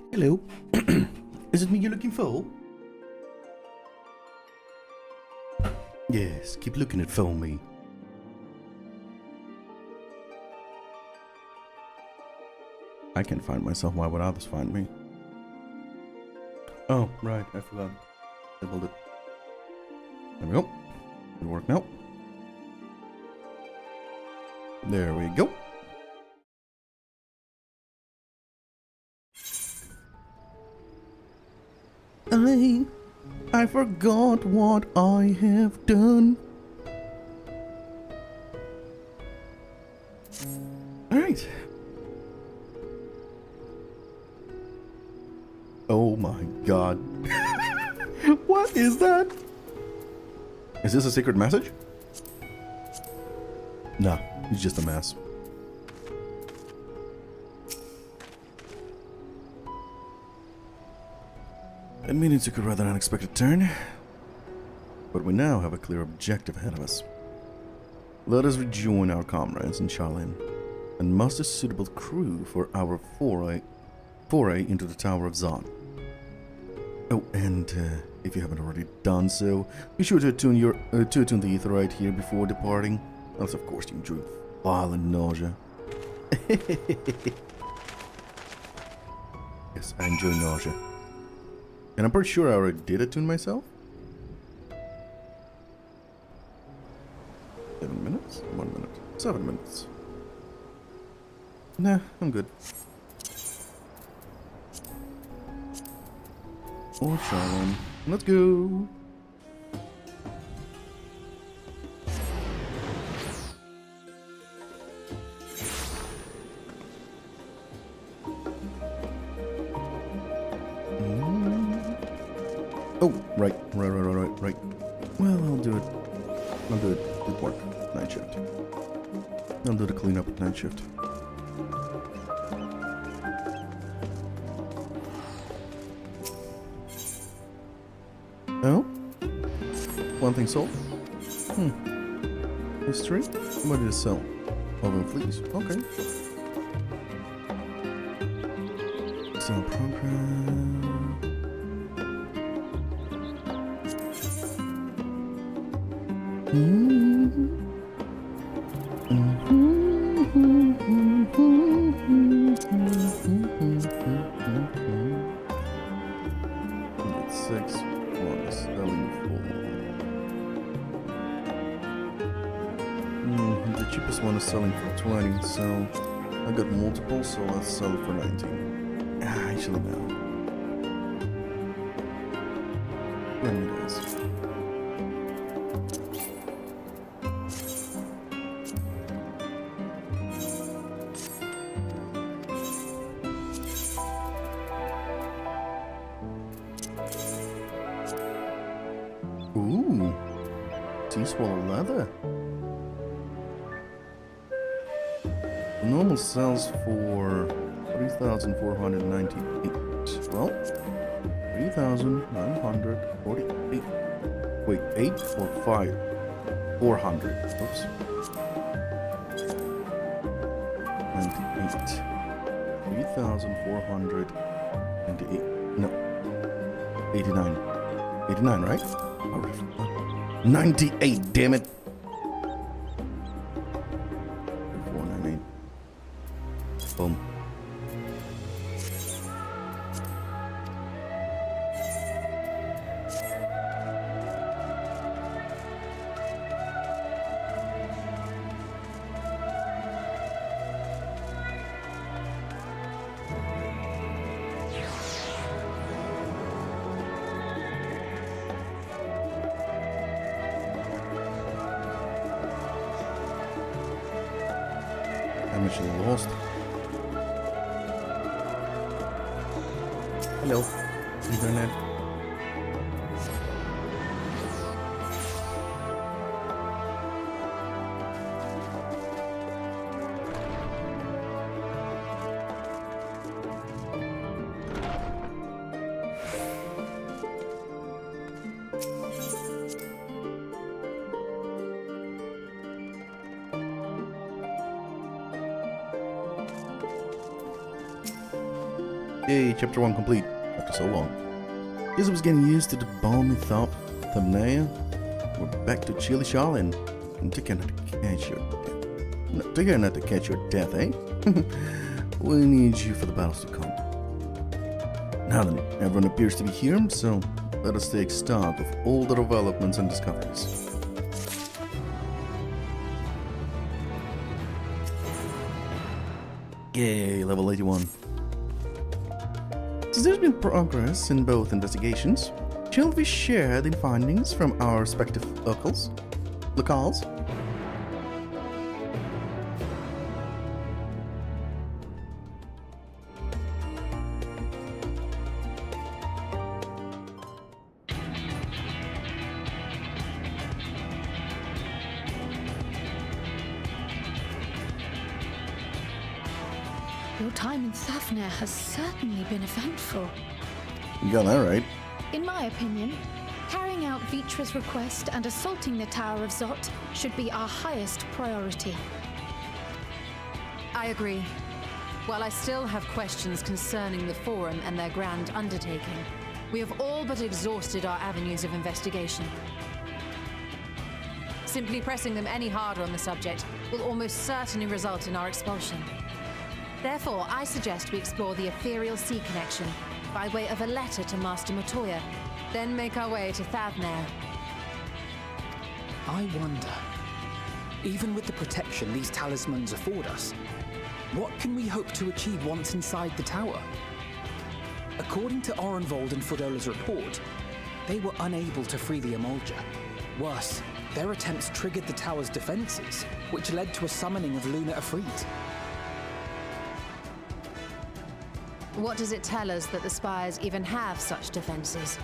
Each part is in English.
Hello. Is it me you're looking for? Yes, keep looking for me. I can't find myself, why would others find me? Oh, right, I forgot. Disabled it. There we go. It'll work now. There we go. I forgot what I have done. Alright. Oh my god. What is that? Is this a secret message? Nah, it's just a mess. Admitting took a rather unexpected turn, but we now have a clear objective ahead of us. Let us rejoin our comrades in Charlene and muster suitable crew for our foray into the Tower of Zon. Oh, and if you haven't already done so, be sure to attune the Aetherite here before departing, unless of course you enjoy violent nausea. Yes, I enjoy nausea. And I'm pretty sure I already did attune myself. 7 minutes? 1 minute. 7 minutes. Nah, I'm good. Or Charlene. Let's go! Oh, right. Well, I'll do it. Good work. Night shift. I'll do the cleanup at night shift. Oh? One thing sold? History? What did it sell? Oven fleas. Okay. Sell program. The cheapest one is selling for 20, so I got multiple, so let's sell it for 19. Actually, no. Let me guess. Ooh, T-swallow leather. Normal sells for 3,498. Well, 3,948. Wait, 8 or 5? 400. Oops. 98. 3,498. No. 89. 89, right? 98, damn it! 498. Boom. Damage lost. Hello, internet. Yay, chapter 1 complete. After so long. Guess I was getting used to the balmy thumbnail. We're back to Chilly Charlene. And take care not to catch your death. No, take care not to catch your death, eh? We need you for the battles to come. Now then, everyone appears to be here, so let us take stock of all the developments and discoveries. Yay, level 81. Since there's been progress in both investigations, shall we share the findings from our respective locales? Your time in Thafnir has certainly been eventful. You got that right. In my opinion, carrying out Vitra's request and assaulting the Tower of Zot should be our highest priority. I agree. While I still have questions concerning the Forum and their grand undertaking, we have all but exhausted our avenues of investigation. Simply pressing them any harder on the subject will almost certainly result in our expulsion. Therefore, I suggest we explore the ethereal sea connection by way of a letter to Master Matoya, then make our way to Thafnir. I wonder, even with the protection these talismans afford us, what can we hope to achieve once inside the tower? According to Orenvold and Fodola's report, they were unable to free the Emolja. Worse, their attempts triggered the tower's defenses, which led to a summoning of Luna Afrit. What does it tell us that the Spires even have such defenses?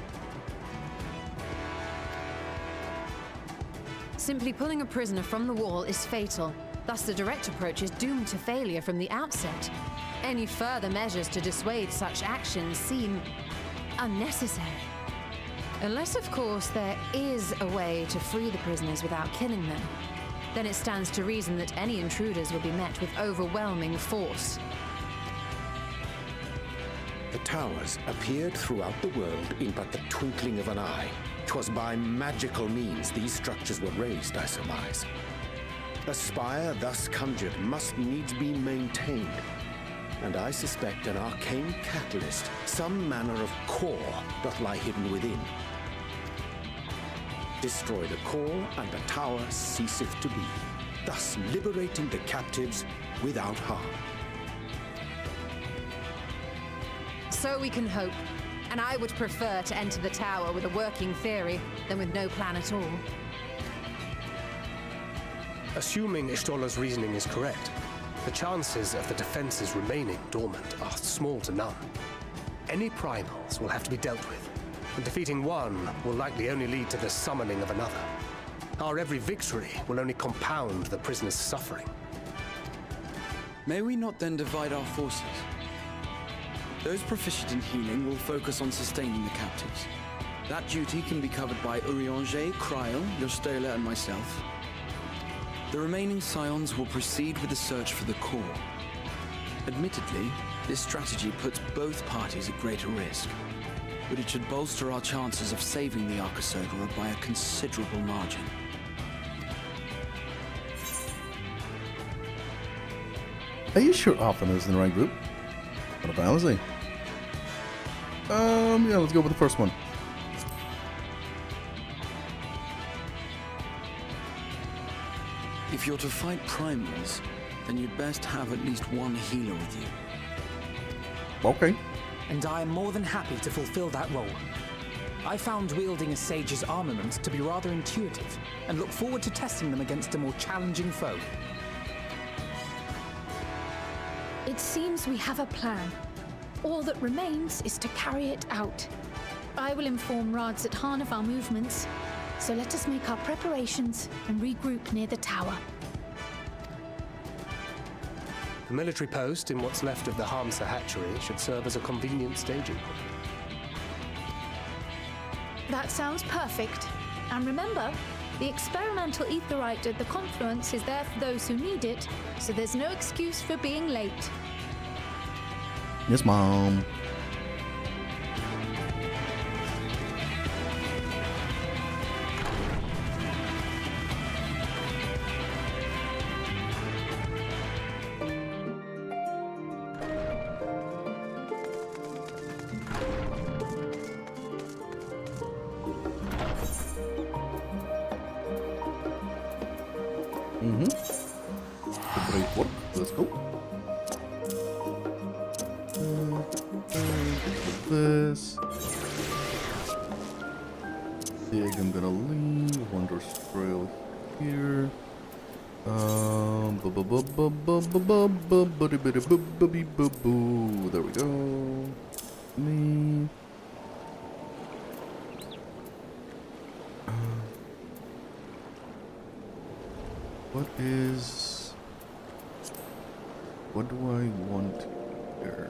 Simply pulling a prisoner from the wall is fatal, thus the direct approach is doomed to failure from the outset. Any further measures to dissuade such actions seem unnecessary. Unless, of course, there is a way to free the prisoners without killing them. Then it stands to reason that any intruders will be met with overwhelming force. The towers appeared throughout the world in but the twinkling of an eye. 'Twas by magical means these structures were raised, I surmise. A spire thus conjured must needs be maintained, and I suspect an arcane catalyst, some manner of core, doth lie hidden within. Destroy the core, and the tower ceaseth to be, thus liberating the captives without harm. So we can hope, and I would prefer to enter the tower with a working theory than with no plan at all. Assuming Ishtola's reasoning is correct, the chances of the defenses remaining dormant are small to none. Any primals will have to be dealt with, and defeating one will likely only lead to the summoning of another. Our every victory will only compound the prisoner's suffering. May we not then divide our forces? Those proficient in healing will focus on sustaining the captives. That duty can be covered by Urianger, Kryl, Yostela, and myself. The remaining scions will proceed with the search for the core. Admittedly, this strategy puts both parties at greater risk, but it should bolster our chances of saving the Arcosodra by a considerable margin. Are you sure Arthur is in the right group? What about Alice? Yeah, let's go with the first one. If you're to fight primals, then you'd best have at least one healer with you. Okay. And I am more than happy to fulfill that role. I found wielding a sage's armament to be rather intuitive, and look forward to testing them against a more challenging foe. It seems we have a plan. All that remains is to carry it out. I will inform Radzat Khan of our movements, so let us make our preparations and regroup near the tower. The military post in what's left of the Hamsa hatchery should serve as a convenient staging point. That sounds perfect. And remember, the experimental aetherite at the confluence is there for those who need it, so there's no excuse for being late. Yes, Mom. Great work. Let's go. This. Dig, I'm gonna leave. Wondrous Trail here. There we go. Me. What do I want here?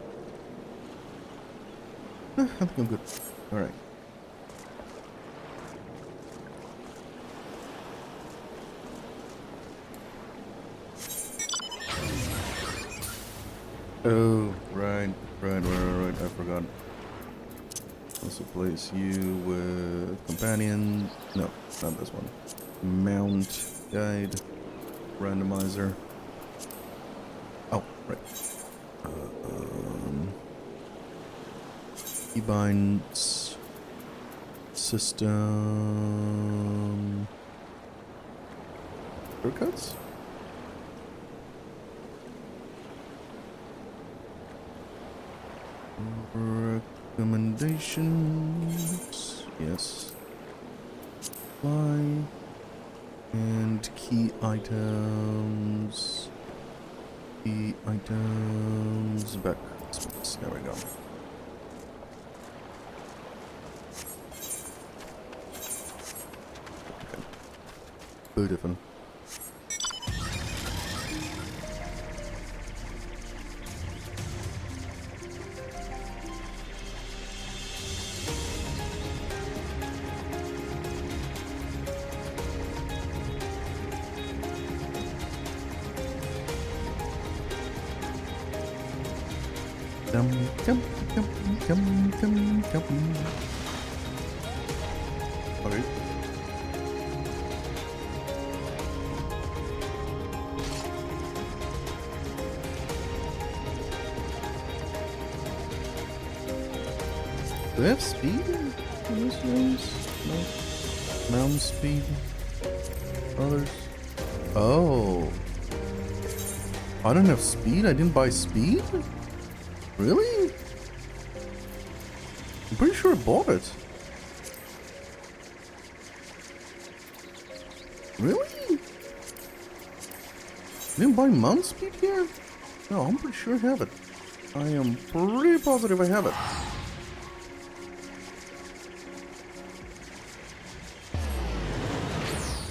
I think I'm good. Alright. Oh, right. I forgot. Also place you with companion. No, not this one. Mount, guide, randomizer. Oh, right. Keybinds, system, shortcuts. Recommendations, yes. Apply. And key items. Key items. Back. There we go. Okay. Beautiful. Okay. Do they have speed in this race? No. Mountain speed? Others? Oh. I don't have speed? I didn't buy speed? Really? I'm pretty sure I bought it. Really? Didn't buy mount speed here? No, I'm pretty sure I have it. I am pretty positive I have it.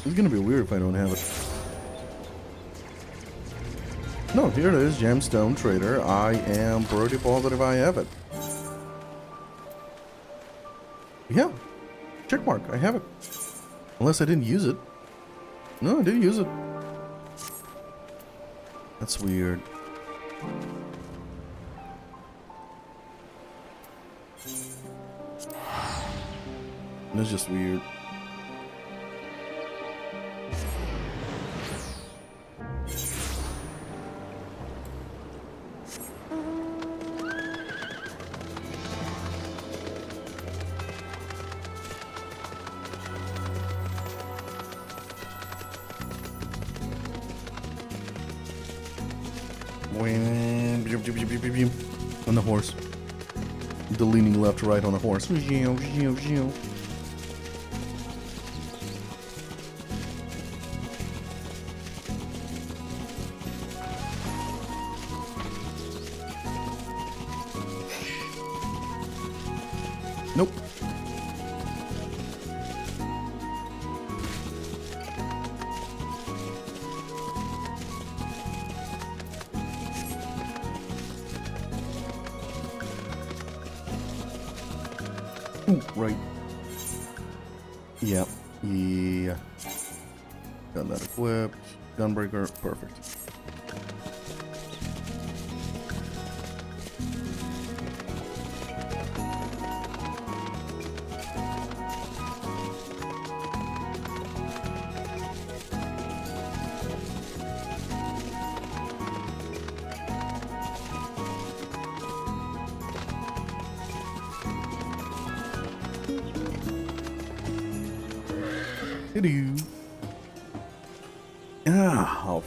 It's gonna be weird if I don't have it. No, here it is, Gemstone Trader. I am pretty positive I have it. Yeah, check mark, I have it. Unless I didn't use it. No, I didn't use it. That's weird. That's just weird. On the horse. The leaning left to right on the horse. Nope. Ooh, right. Yep. Yeah. Got that equipped. Gunbreaker. Perfect.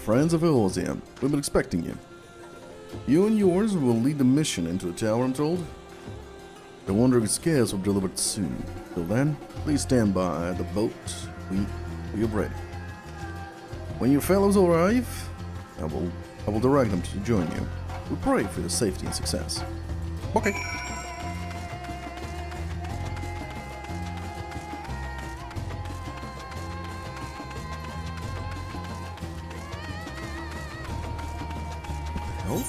friends of Eorzea. We've been expecting you. You and yours will lead the mission into the tower, I'm told. The wandering scales will be delivered soon. Till then, please stand by the boat we have ready. When your fellows arrive, I will direct them to join you. We pray for your safety and success. Okay. What the hell?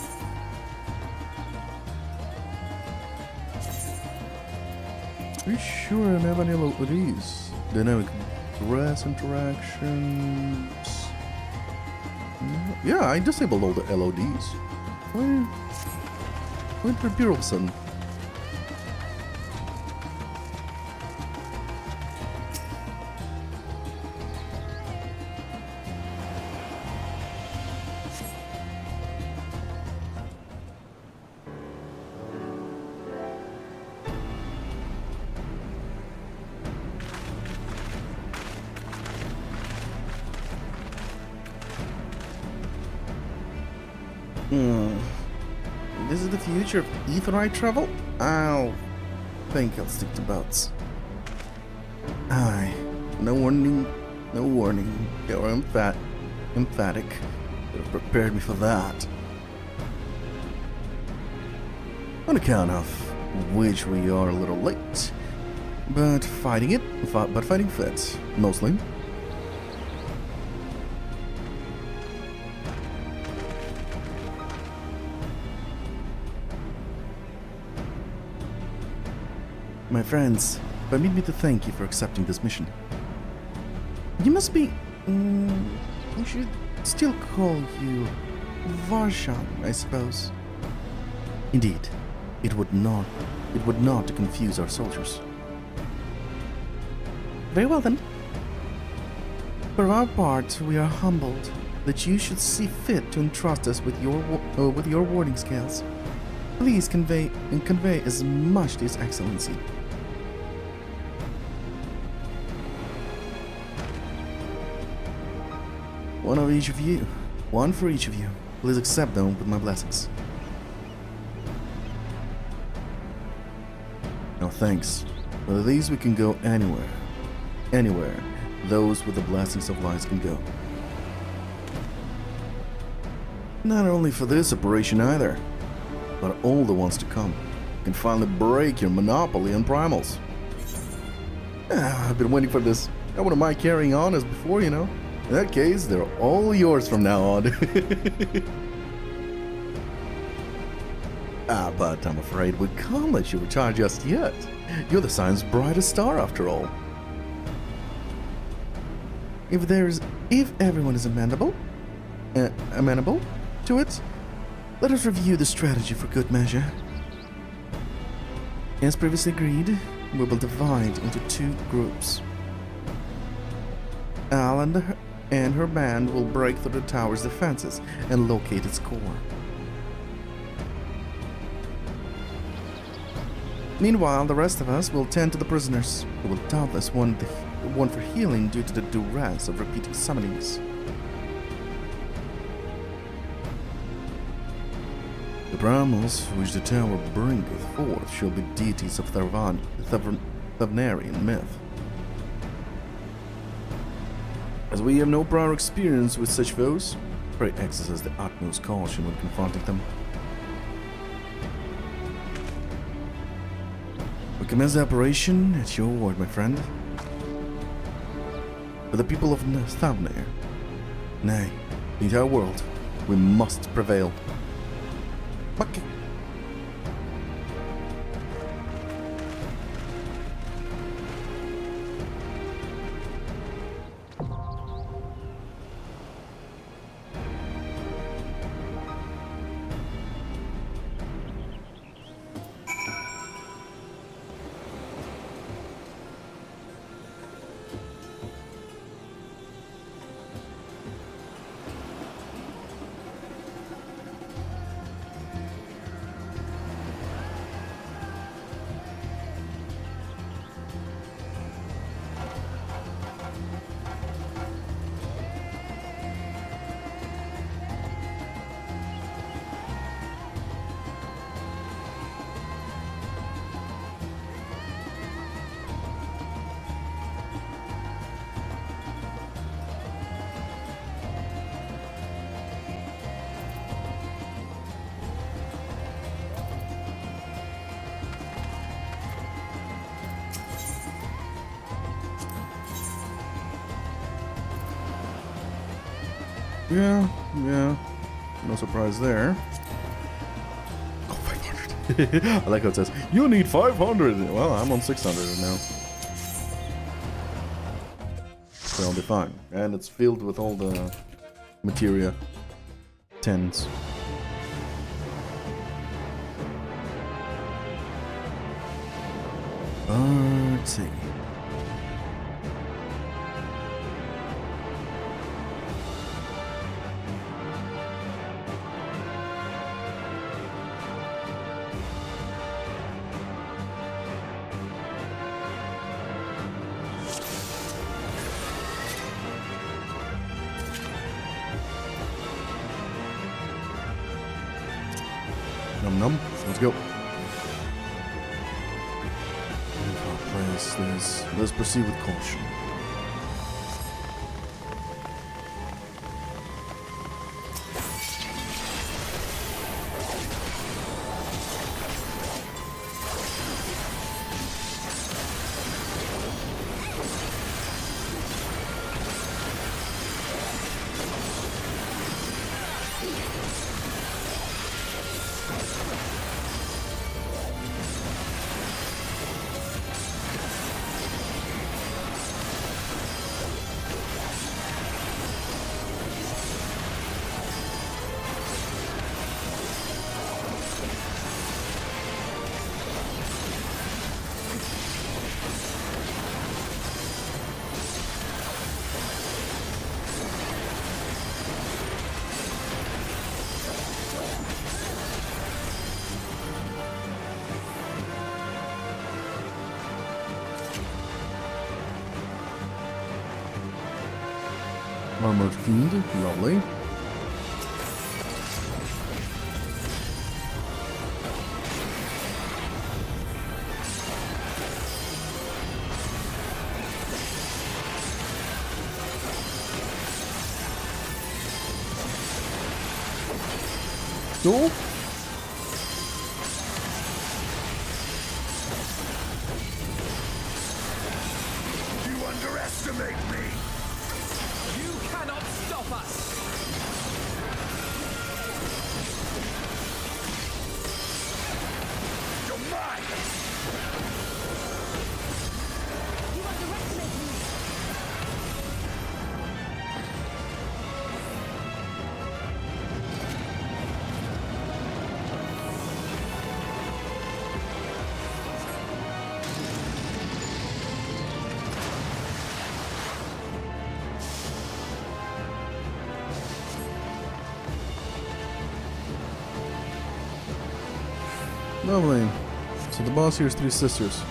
Are you sure I don't have any of these? Dynamic grass interactions. Yeah, I disabled all the LODs. Why did appear all of a sudden? This is the future of Aetheryte travel? I think I'll stick to boats. Aye. No warning. You're emphatic. Could have prepared me for that. On account of which we are a little late. But fighting fit, mostly. My friends, permit me to thank you for accepting this mission. You must be... we should still call you Varshan, I suppose. Indeed, it would not to confuse our soldiers. Very well then. For our part, we are humbled that you should see fit to entrust us with your warding scales. Please convey as much to His Excellency. One for each of you. Please accept them with my blessings. No thanks. With these we can go anywhere. Anywhere. Those with the blessings of lies can go. Not only for this operation either, but all the ones to come. You can finally break your monopoly on primals. I've been waiting for this. I wouldn't mind carrying on as before, you know. In that case, they're all yours from now on. But I'm afraid we can't let you retire just yet. You're the science's brightest star, after all. If everyone is amenable to it, let us review the strategy for good measure. As previously agreed, we will divide into 2 groups. Al and her band will break through the tower's defenses and locate its core. Meanwhile, the rest of us will tend to the prisoners, who will doubtless want for healing due to the duress of repeating summonings. The primals which the tower bringeth forth shall be deities of Thavnarian myth. As we have no prior experience with such foes, pray exercise the utmost caution when confronting them. We commence the operation at your word, my friend. For the people of Thavnir, nay, the entire world, we must prevail. Okay. Yeah, yeah. No surprise there. Oh, 500. I like how it says, you need 500. Well, I'm on 600 now. So I'll be fine. And it's filled with all the materia. 10s. Let's see. Num num. Let's go. Let's proceed with caution. Armored Fiend, lovely. Cool. You underestimate me! You cannot stop us! You're mine! You underestimate me. Lovely. So the boss here is 3 sisters.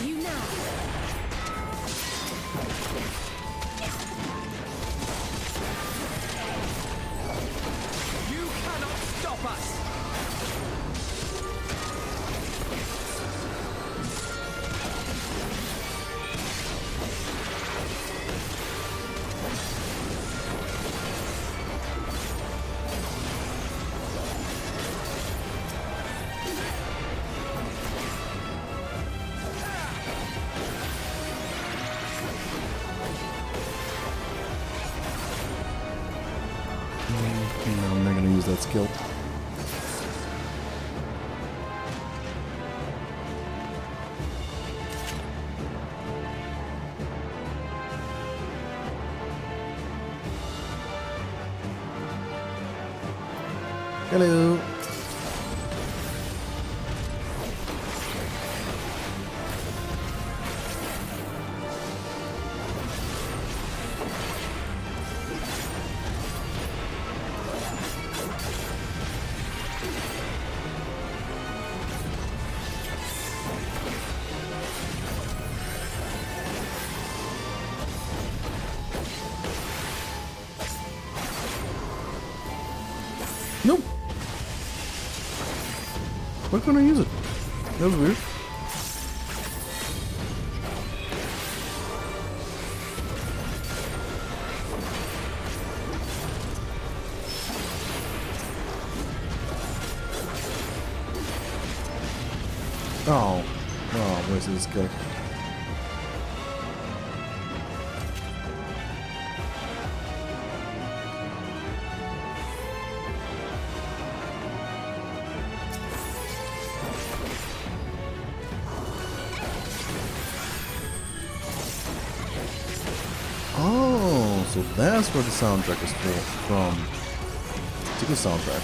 You now. You cannot stop us! No, I'm not gonna use that skill. Hello. Nope. Why couldn't I use it? That was weird. Oh, where's this guy? Oh, so that's where the soundtrack is from. It's a good soundtrack.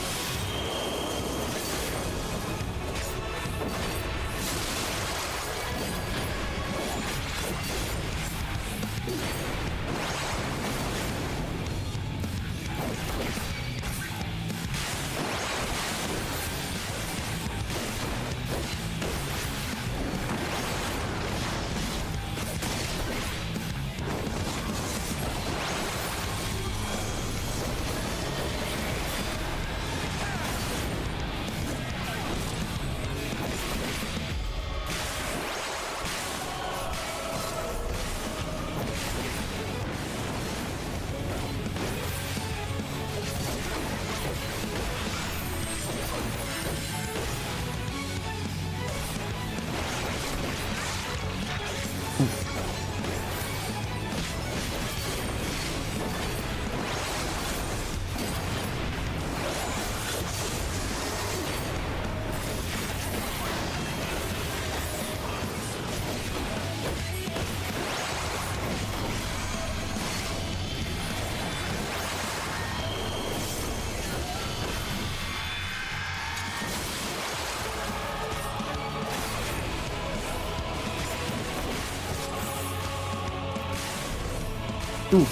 Oof,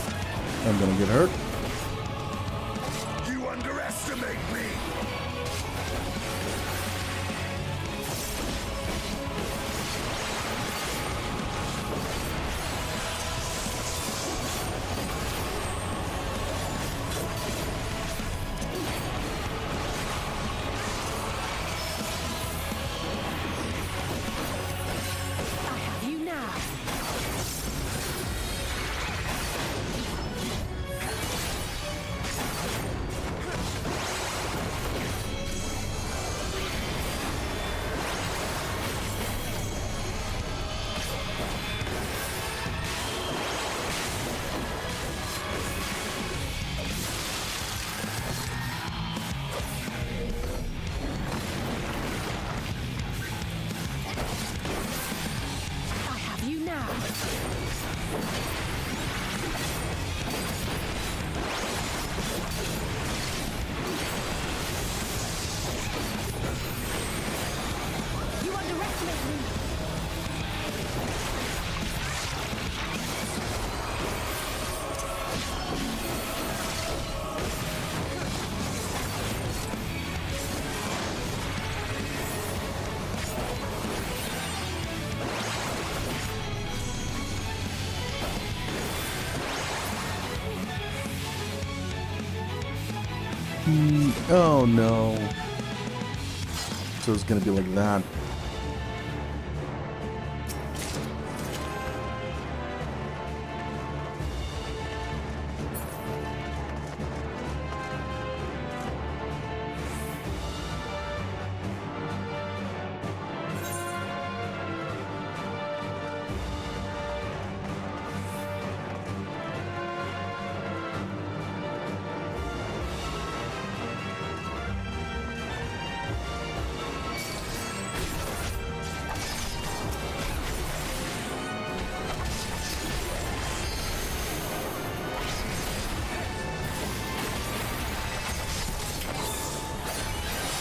I'm gonna get hurt. You underestimate me! I have you now. I have you now. You underestimate me. Oh no. So it's gonna be like that.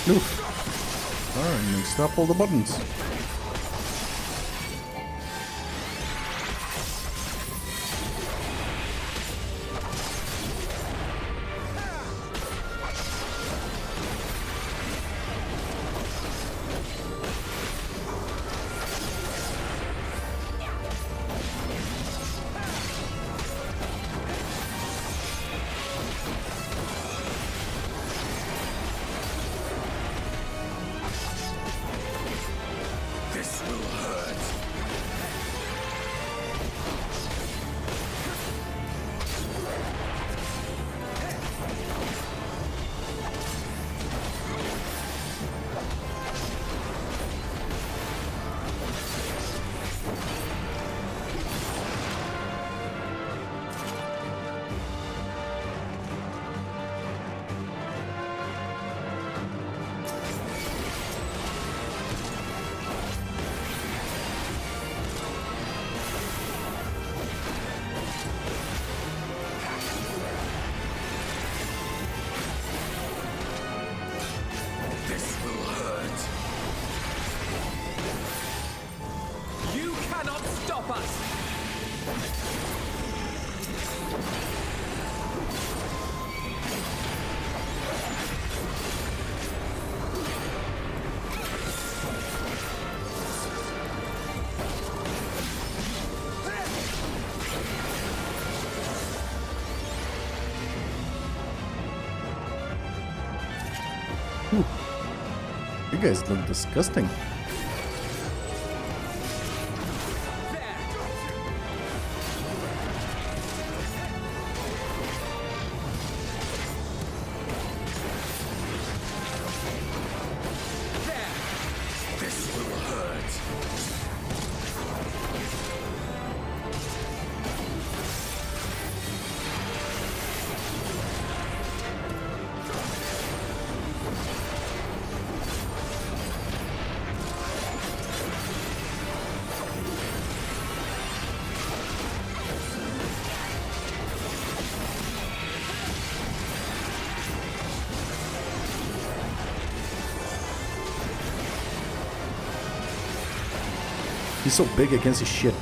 Oof. Alright, and stop all the buttons. You guys look disgusting. He's so big against his shit.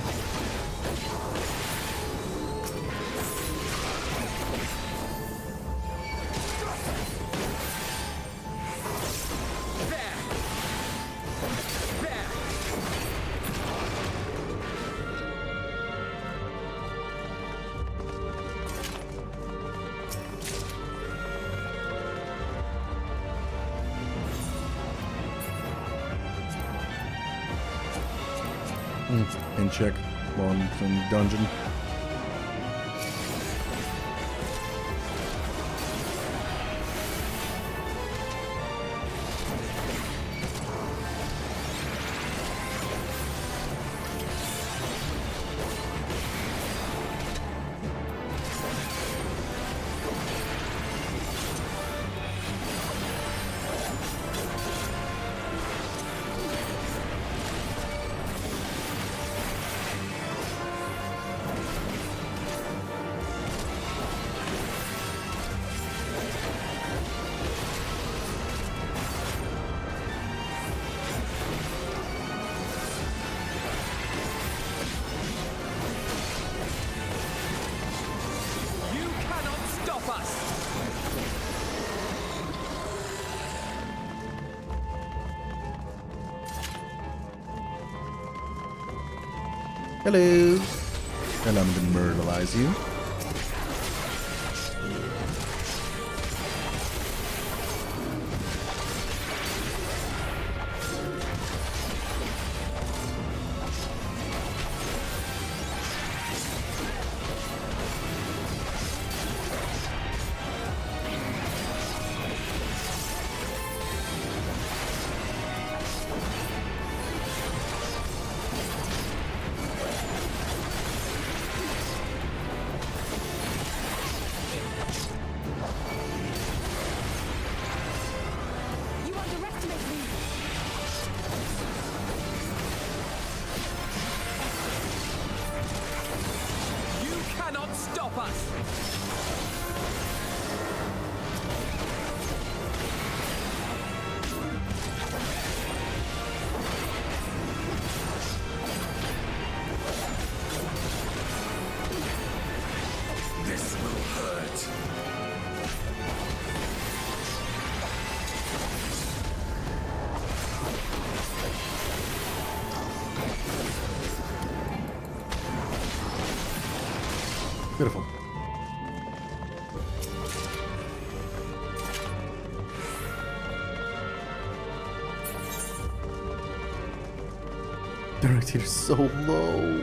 And check while I'm in the dungeon. Hello. And I'm gonna murderize you. Beautiful. Direct hit is so low.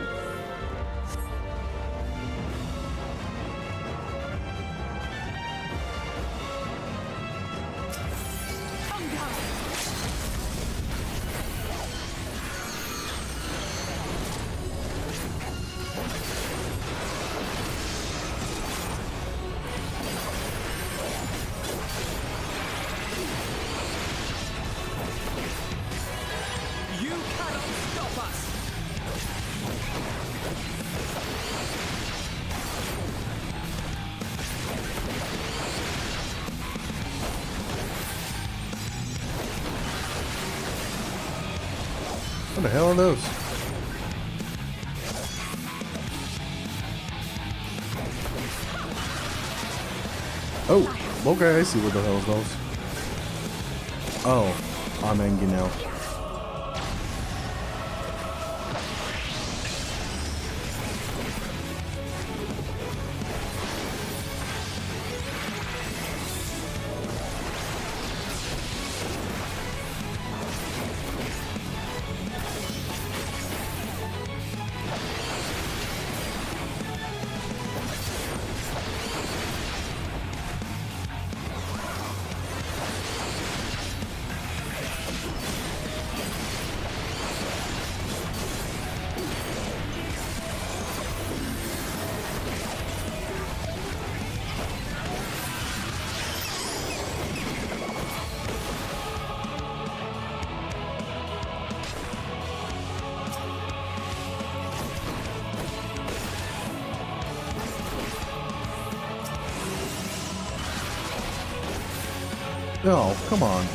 What the hell are those? Oh, okay, I see what the hell is those. Oh, I'm angry now. No, come on.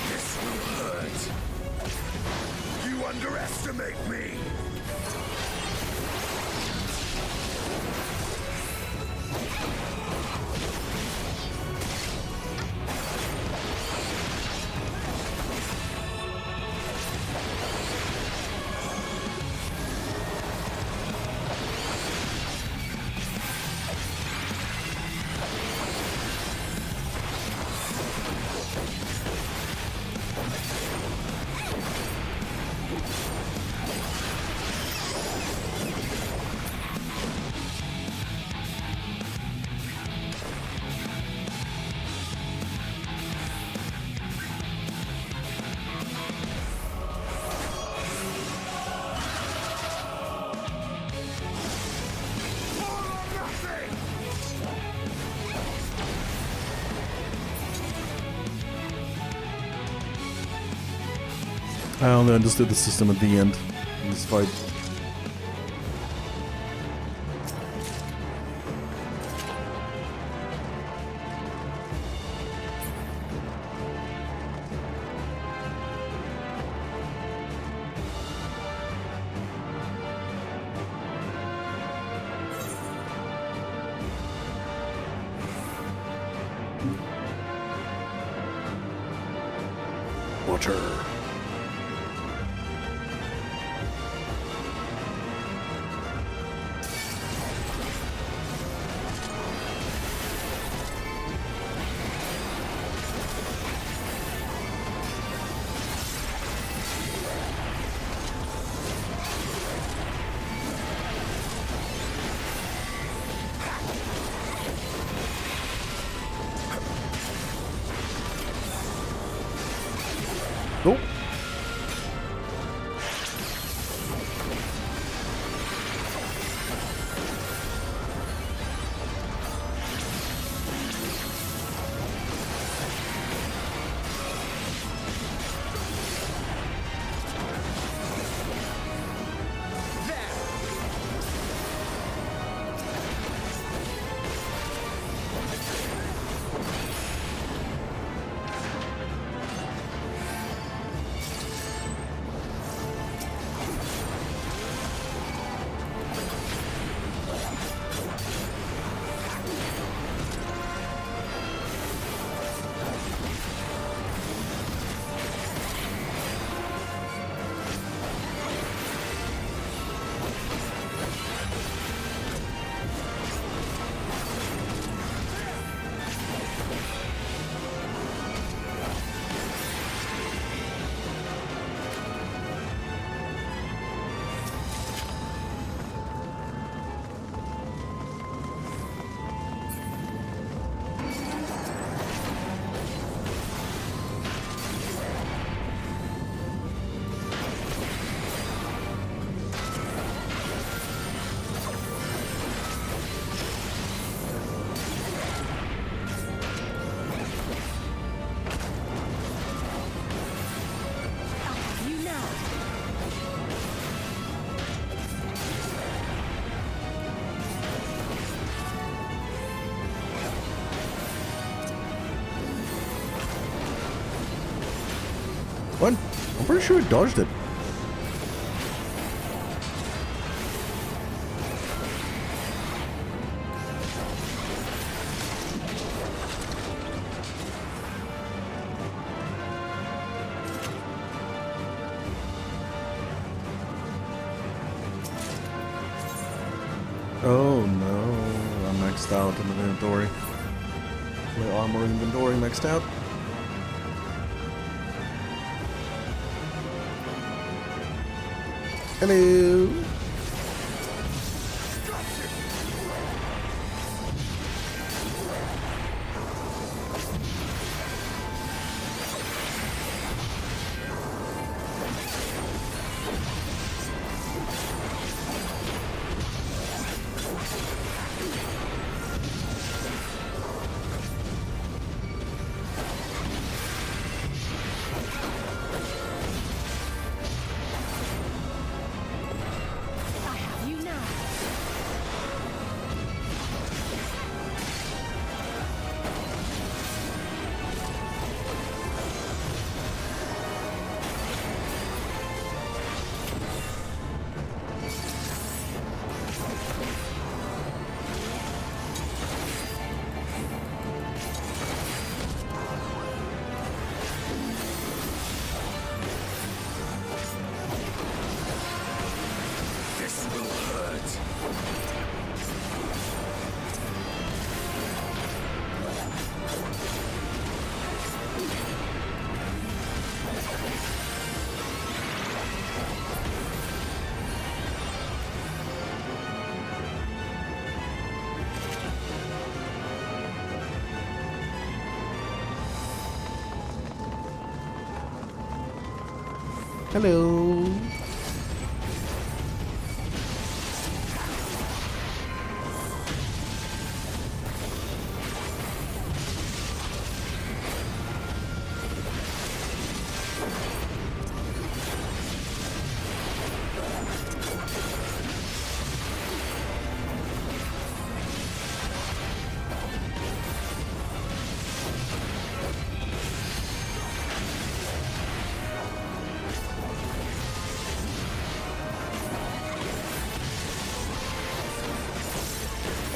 This will hurt. You underestimate me. I only understood the system at the end in this fight. Water. Oh. What? I'm pretty sure it dodged it. Oh no, I'm maxed out in the inventory. My armor inventory maxed out. Hello. Hello.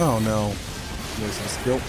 Oh no. Wasting skill.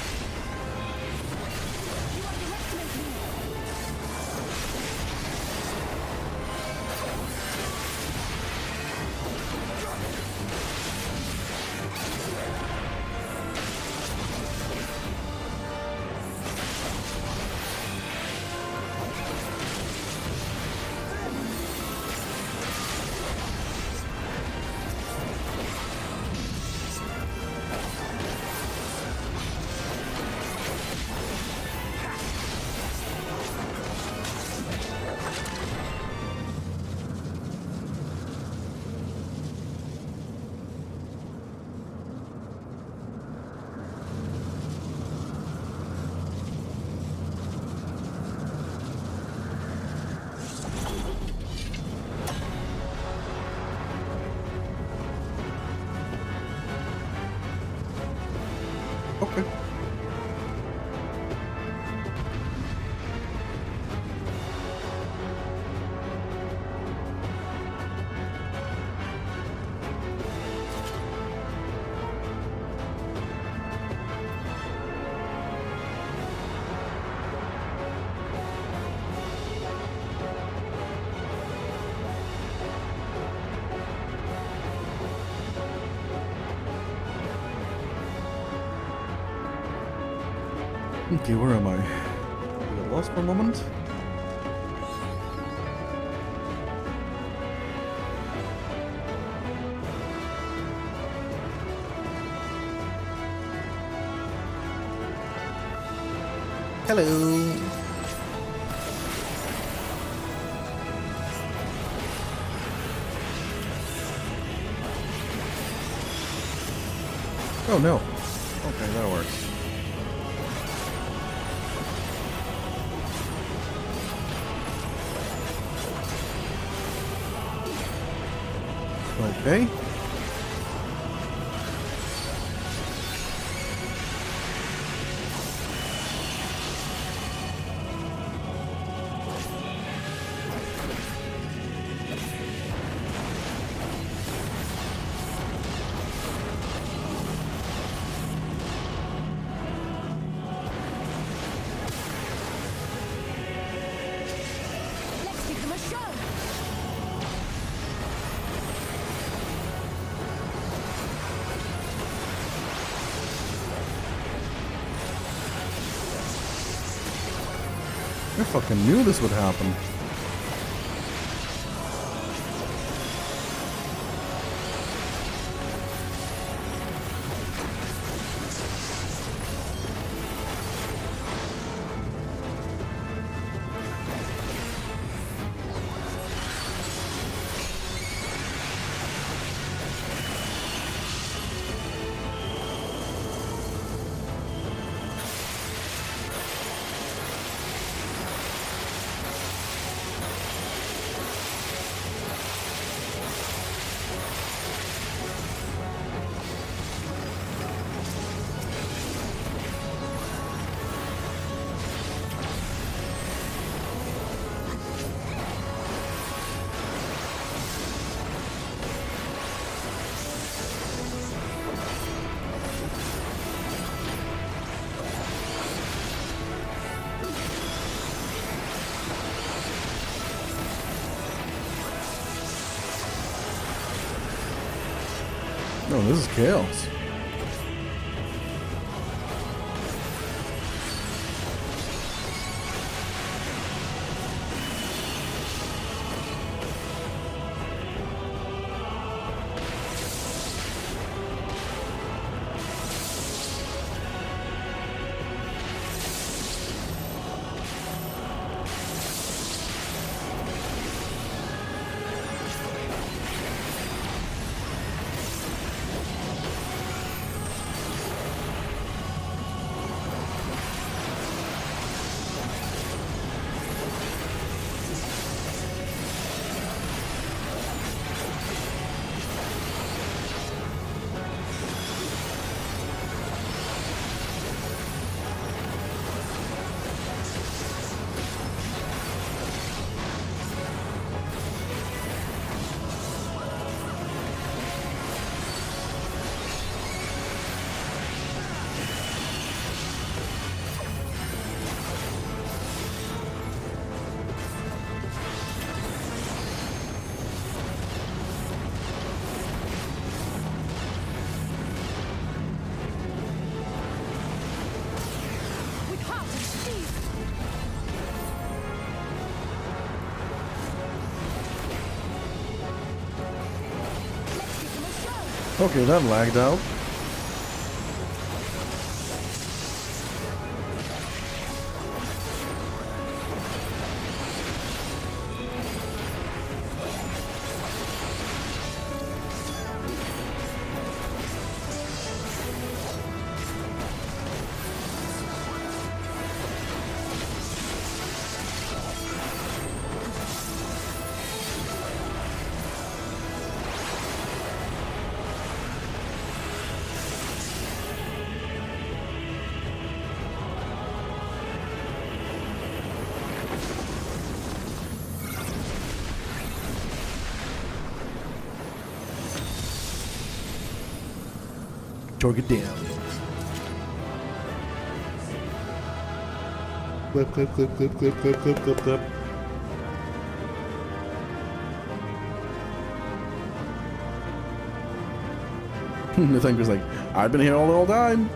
Okay. Okay, where am I? I got lost for a moment. Hello. Oh no. Okay, that works. Okay. I fucking knew this would happen. No, this is chaos. Okay, that lagged out. Target down. Clip, clip, clip, clip, clip, clip, clip, clip, clip. The thinker's like, I've been here all the whole time.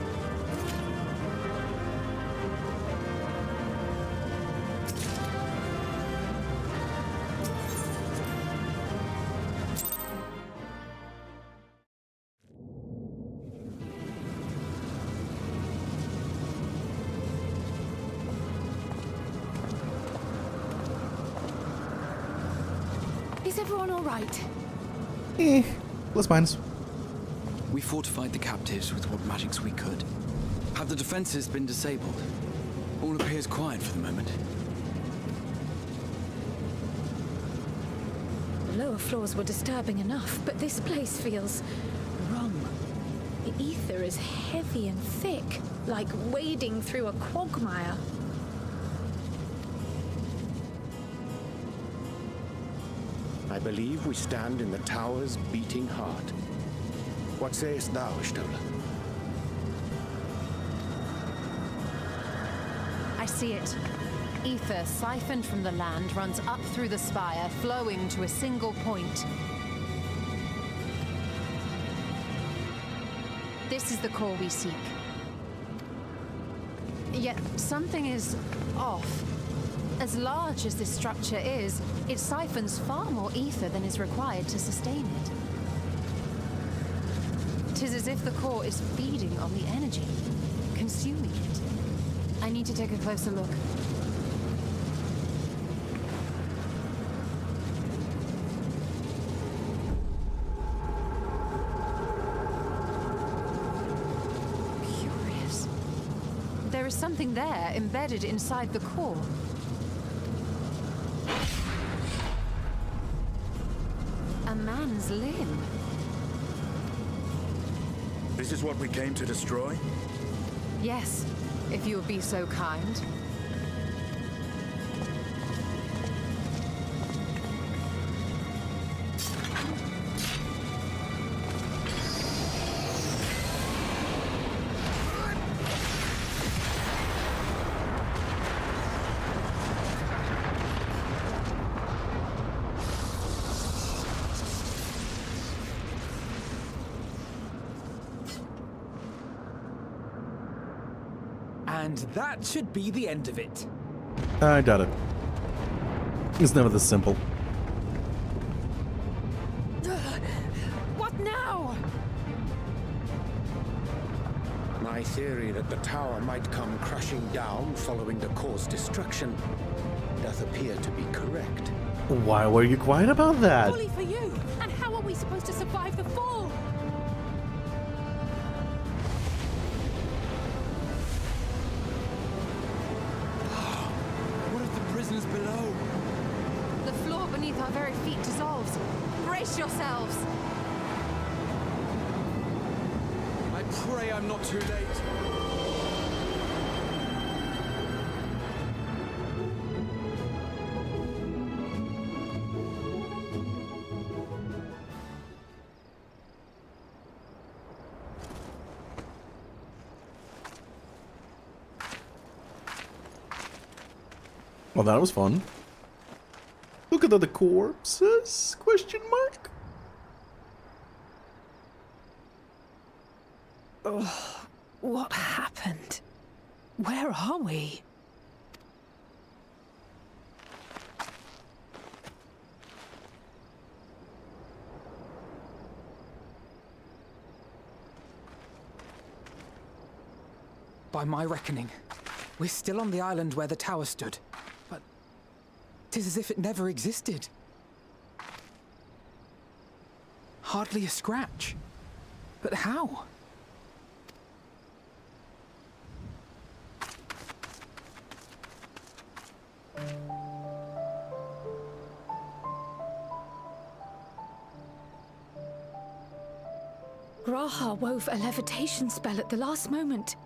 Is everyone all right? Plus minus. We fortified the captives with what magics we could. Have the defenses been disabled? All appears quiet for the moment. The lower floors were disturbing enough, but this place feels wrong. The ether is heavy and thick, like wading through a quagmire. I believe we stand in the tower's beating heart. What sayest thou, Stola? I see it. Ether siphoned from the land runs up through the spire, flowing to a single point. This is the core we seek. Yet something is off. As large as this structure is, it siphons far more ether than is required to sustain it. 'Tis as if the core is feeding on the energy, consuming it. I need to take a closer look. Curious. There is something there embedded inside the core. A man's limb. This is what we came to destroy? Yes, if you would be so kind. And that should be the end of it. I doubt it. It's never this simple. What now? My theory that the tower might come crashing down following the core's destruction doth appear to be correct. Why were you quiet about that? Bully for you! And how are we supposed to survive the fall? What of the prisoners below? The floor beneath our very feet dissolves. Brace yourselves! I pray I'm not too late. Well, that was fun. Look at the corpses? Question mark? What happened? Where are we? By my reckoning, we're still on the island where the tower stood. But 'tis as if it never existed. Hardly a scratch. But how? Graha wove a levitation spell at the last moment.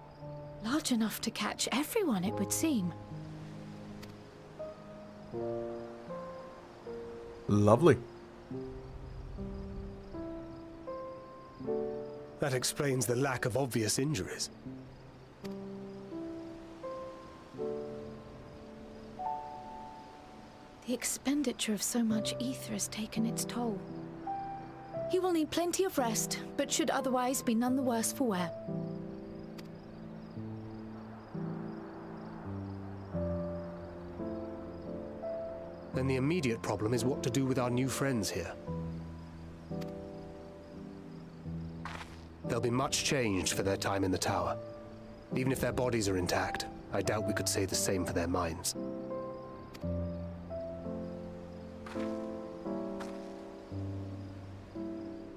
Large enough to catch everyone, it would seem. Lovely. That explains the lack of obvious injuries. The expenditure of so much ether has taken its toll. He will need plenty of rest, but should otherwise be none the worse for wear. Then the immediate problem is what to do with our new friends here. They'll be much changed for their time in the tower. Even if their bodies are intact, I doubt we could say the same for their minds.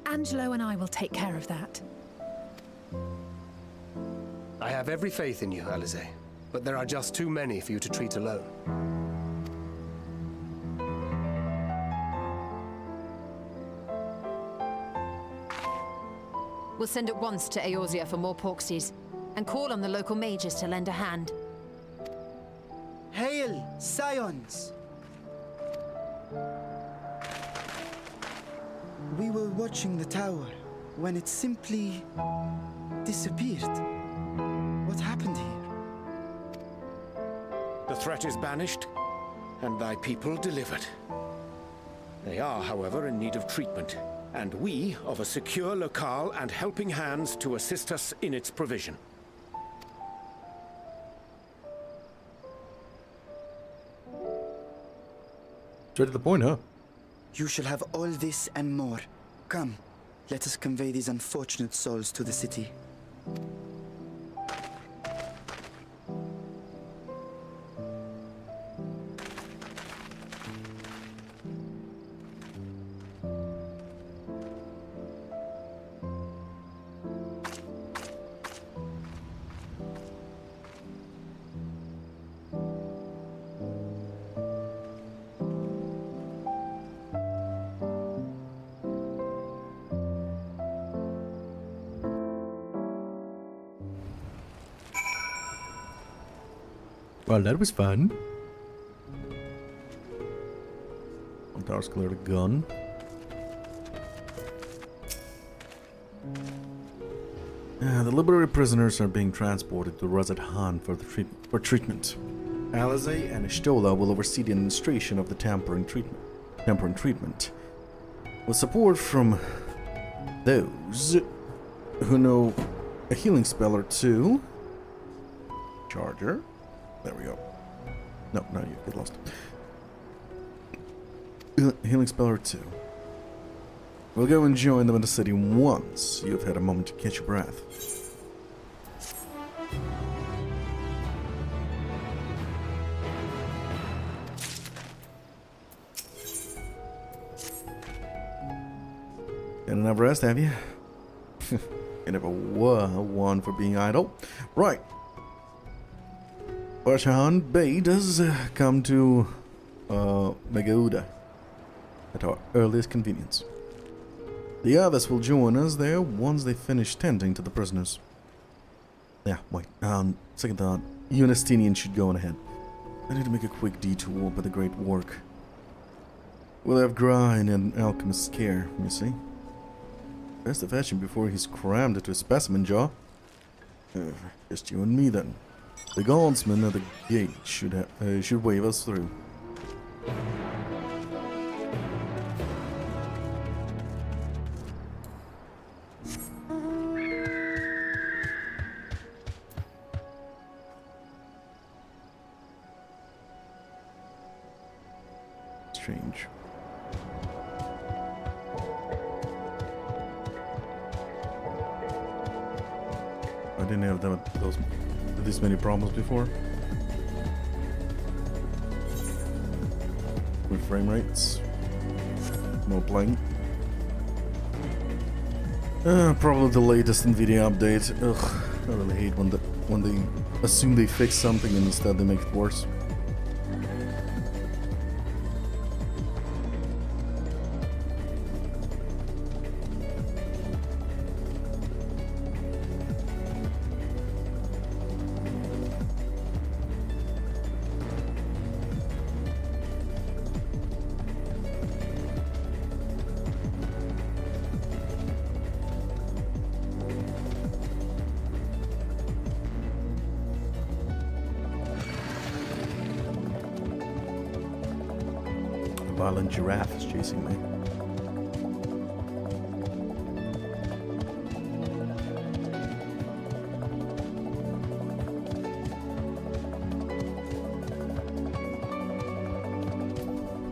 Angelo and I will take care of that. I have every faith in you, Alize, but there are just too many for you to treat alone. We'll send at once to Eorzea for more Porksies, and call on the local mages to lend a hand. Hail, Scions! We were watching the tower when it simply disappeared. What happened here? The threat is banished, and thy people delivered. They are, however, in need of treatment, and we of a secure locale and helping hands to assist us in its provision. Straight to the point, huh? You shall have all this and more. Come, let us convey these unfortunate souls to the city. Well, that was fun. One tower's cleared a gun. The liberated prisoners are being transported to Razat Han for treatment. Alizé and Ishtola will oversee the administration of the tampering treatment. With support from those who know a healing spell or two. Charger. There we go. No, you get lost. Healing spell or two. We'll go and join them in the city once you've had a moment to catch your breath. Had enough rest, have you? You never were one for being idle. Right. Barshan Bey does come to Megauda at our earliest convenience. The others will join us there once they finish tending to the prisoners. Yeah, wait, second thought, you and Estinian should go on ahead. I need to make a quick detour by the Great Work. We'll have Grind and Alchemist's care, you see. Best to fetch him before he's crammed into a specimen jaw. Just you and me then. The guardsmen at the gate should wave us through. Strange. I didn't have this many problems before. With frame rates. No playing. Probably the latest NVIDIA update. Ugh, I really hate when they assume they fix something and instead they make it worse. Violent giraffe is chasing me.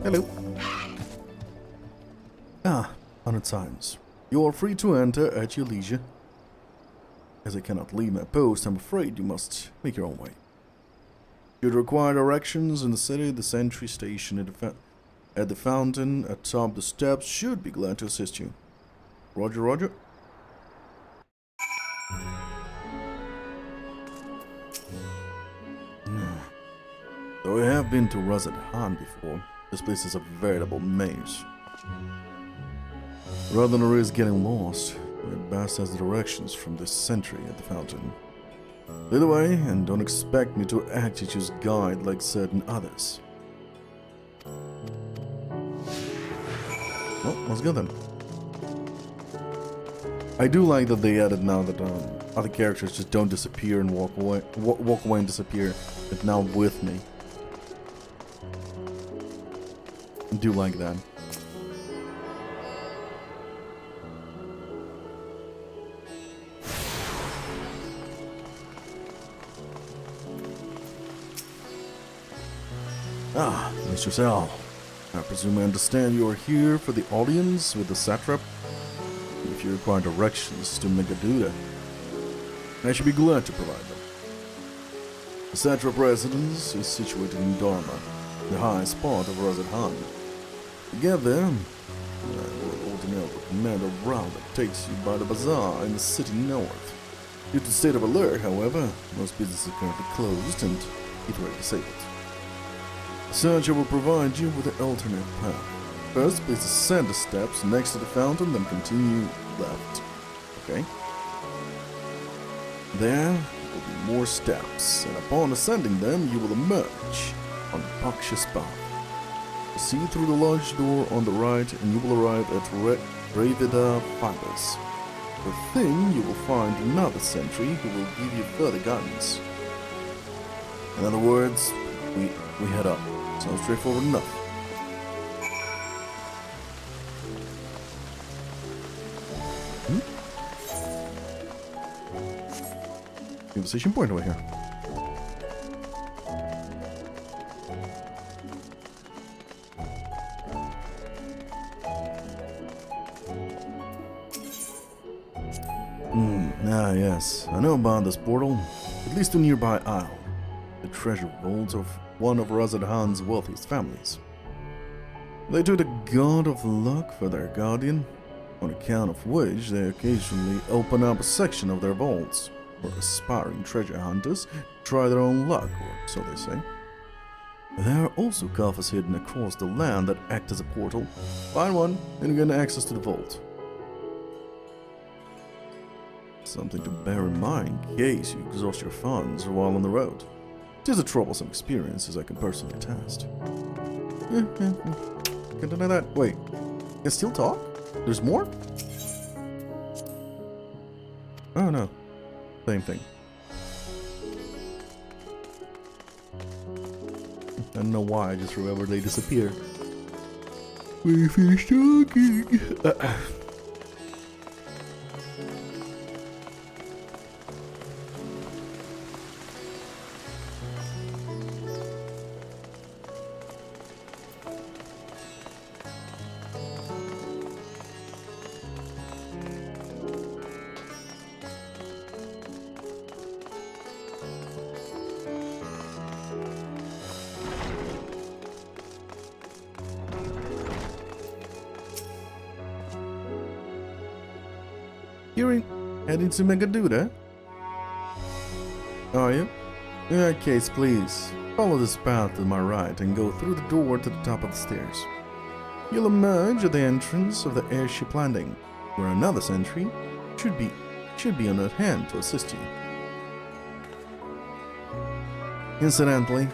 Hello. Honored signs. You are free to enter at your leisure. As I cannot leave my post, I'm afraid you must make your own way. Should require directions in the city, the sentry station at the fountain atop the steps should be glad to assist you. Roger, roger. Though I have been to Razat Han before, this place is a veritable maze. Rather than risk getting lost, we had best as the directions from this sentry at the fountain. Lead the way, and don't expect me to act as your guide like certain others. Well, let's go then. I do like that they added now that other characters just don't disappear and walk away and disappear. But now with me. I do like that. Mr. Sal. I presume I understand you are here for the audience with the satrap. If you require directions to Megaduda, I should be glad to provide them. The satrap residence is situated in Dharma, the highest part of Razadhan. To get there, I will ordinarily recommend a route that takes you by the bazaar in the city north. Due to the state of alert, however, most businesses are currently closed and either disabled. The searcher will provide you with an alternate path. First, please ascend the steps next to the fountain, then continue left. Okay? There will be more steps, and upon ascending them, you will emerge on Paksha's path. Proceed through the large door on the right, and you will arrive at Ravida Fibers. Within, you will find another sentry who will give you further guidance. In other words, we head up. Sounds straightforward enough. Conversation point over here. Yes. I know about this portal. At least a nearby isle. The treasure vault of one of Razadhan's wealthiest families. They took the god of luck for their guardian, on account of which they occasionally open up a section of their vaults for aspiring treasure hunters to try their own luck, or so they say. There are also coffers hidden across the land that act as a portal. Find one, and you gain access to the vault. Something to bear in mind in case you exhaust your funds while on the road. It is a troublesome experience, as I can personally attest. Can't deny that. Wait, you can still talk? There's more? Oh no, same thing. I don't know why, I just remember they disappear. When you finish talking. You're heading to Megaduda? Are you? In that case, please, follow this path to my right and go through the door to the top of the stairs. You'll emerge at the entrance of the airship landing, where another sentry should be on hand to assist you. Incidentally,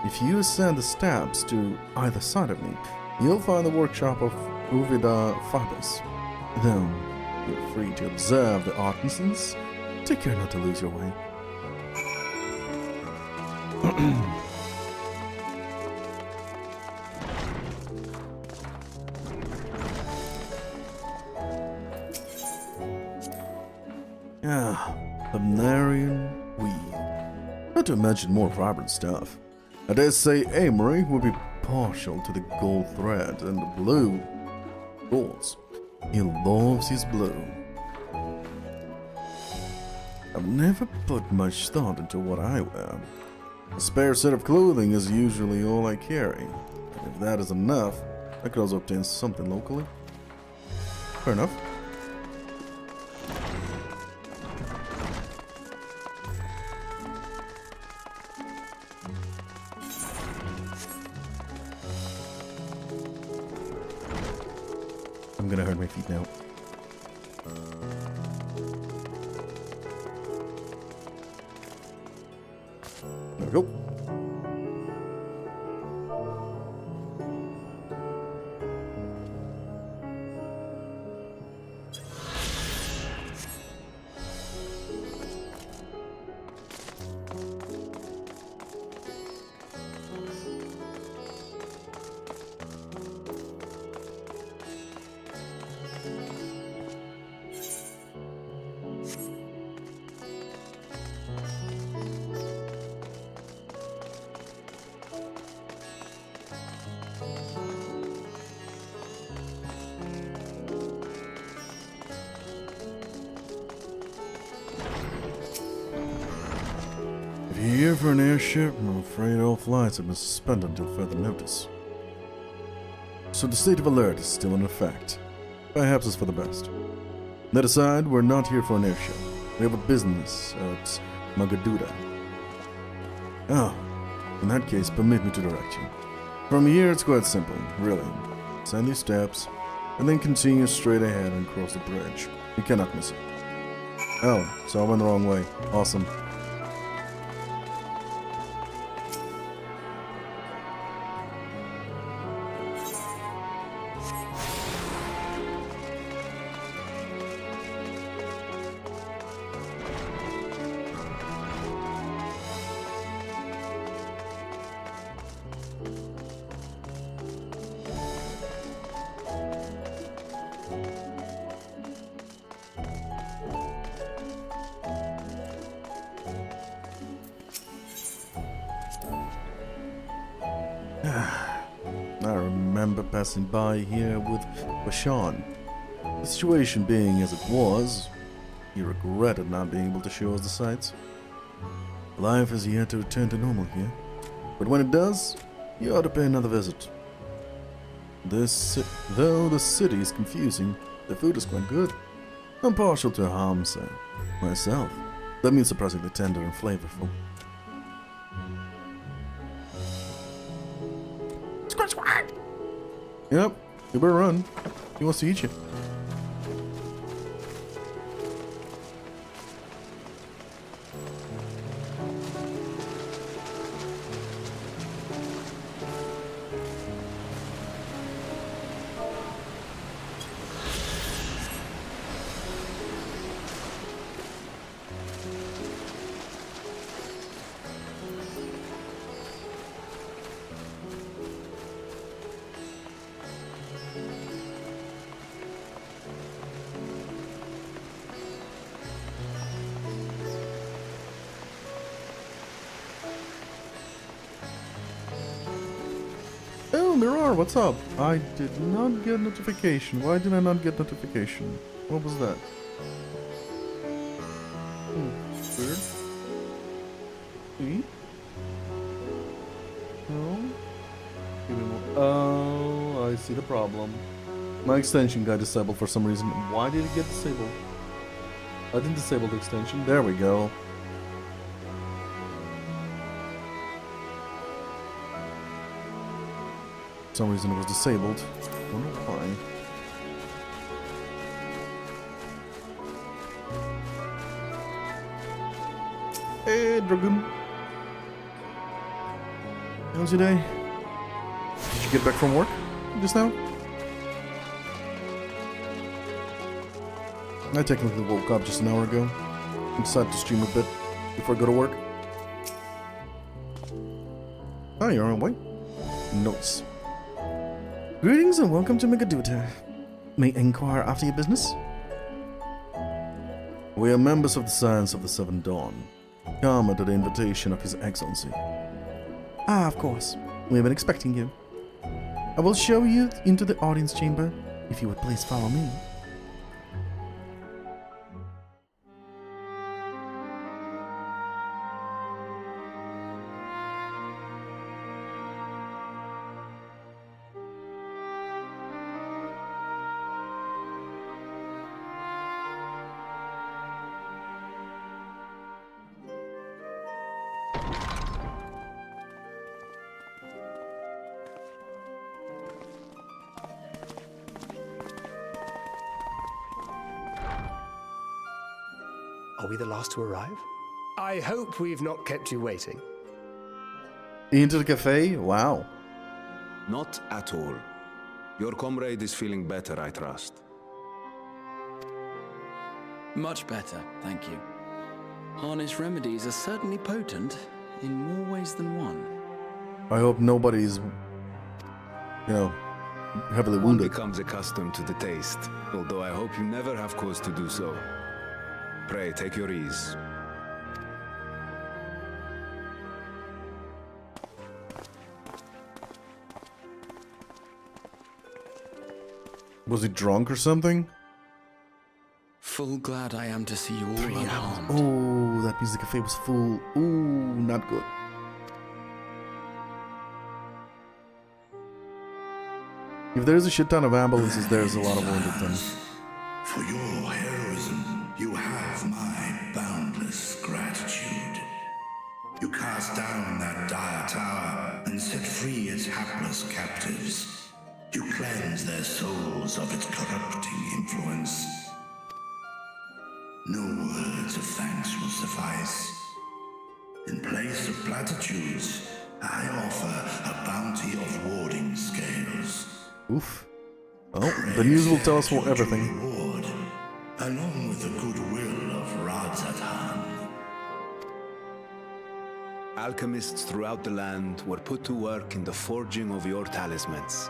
if you ascend the steps to either side of me, you'll find the workshop of Uvida Fibers. Then, feel free to observe the artisans. Take care not to lose your way. Hybnarian weave. Not to mention more vibrant stuff. I dare say Amory would be partial to the gold thread and the blue golds. He loves his blue. I've never put much thought into what I wear. A spare set of clothing is usually all I carry. And if that is enough, I could also obtain something locally. Fair enough. I'm gonna hurt my feet now. There we go. here for an airship? I'm afraid all flights have been suspended until further notice. So the state of alert is still in effect. Perhaps it's for the best. That aside, we're not here for an airship. We have a business at Magaduda. Oh, in that case, permit me to direct you. From here, it's quite simple, really. Ascend these steps, and then continue straight ahead and cross the bridge. You cannot miss it. Oh, so I went the wrong way. Awesome. I remember passing by here with Bashan. The situation being as it was, he regretted not being able to show us the sights. Life has yet to return to normal here, but when it does, you ought to pay another visit. Though the city is confusing, the food is quite good. I'm partial to hamsa myself. That means surprisingly tender and flavorful. Yep, you better run. He wants to eat you. Oh, Mirar, what's up? I did not get notification. Why did I not get notification? What was that? Weird. See? No? Give me more. Oh, I see the problem. My extension got disabled for some reason. Why did it get disabled? I didn't disable the extension. There we go. For some reason it was disabled. I don't know why. Hey, Dragoon. How's your day? Did you get back from work just now? I technically woke up just an hour ago. I decided to stream a bit before I go to work. Oh, you're on your way? Nice. Greetings and welcome to Magaduda. May I inquire after your business? We are members of the Science of the Seven Dawn. Come at the invitation of His Excellency. Ah, of course. We have been expecting you. I will show you into the audience chamber, if you would please follow me. Are we the last to arrive? I hope we've not kept you waiting. Into the cafe? Wow. Not at all. Your comrade is feeling better, I trust. Much better, thank you. Harness remedies are certainly potent in more ways than one. I hope nobody's, heavily One wounded. becomes accustomed to the taste, although I hope you never have cause to do so. Pray, take your ease. Was he drunk or something? full glad I am to see you all 3 hours. unharmed. Oh, that means the cafe was full. Ooh, not good. If there's a shit ton of ambulances, there's a lot of wounded then. For your heroism, you have my boundless gratitude. You cast down that dire tower and set free its hapless captives. You cleanse their souls of its corrupting influence. No words of thanks will suffice. In place of platitudes, I offer a bounty of warding scales. Oof. Well, the news will tell us for everything. Reward, along with the goodwill of Radzatan. Alchemists throughout the land were put to work in the forging of your talismans.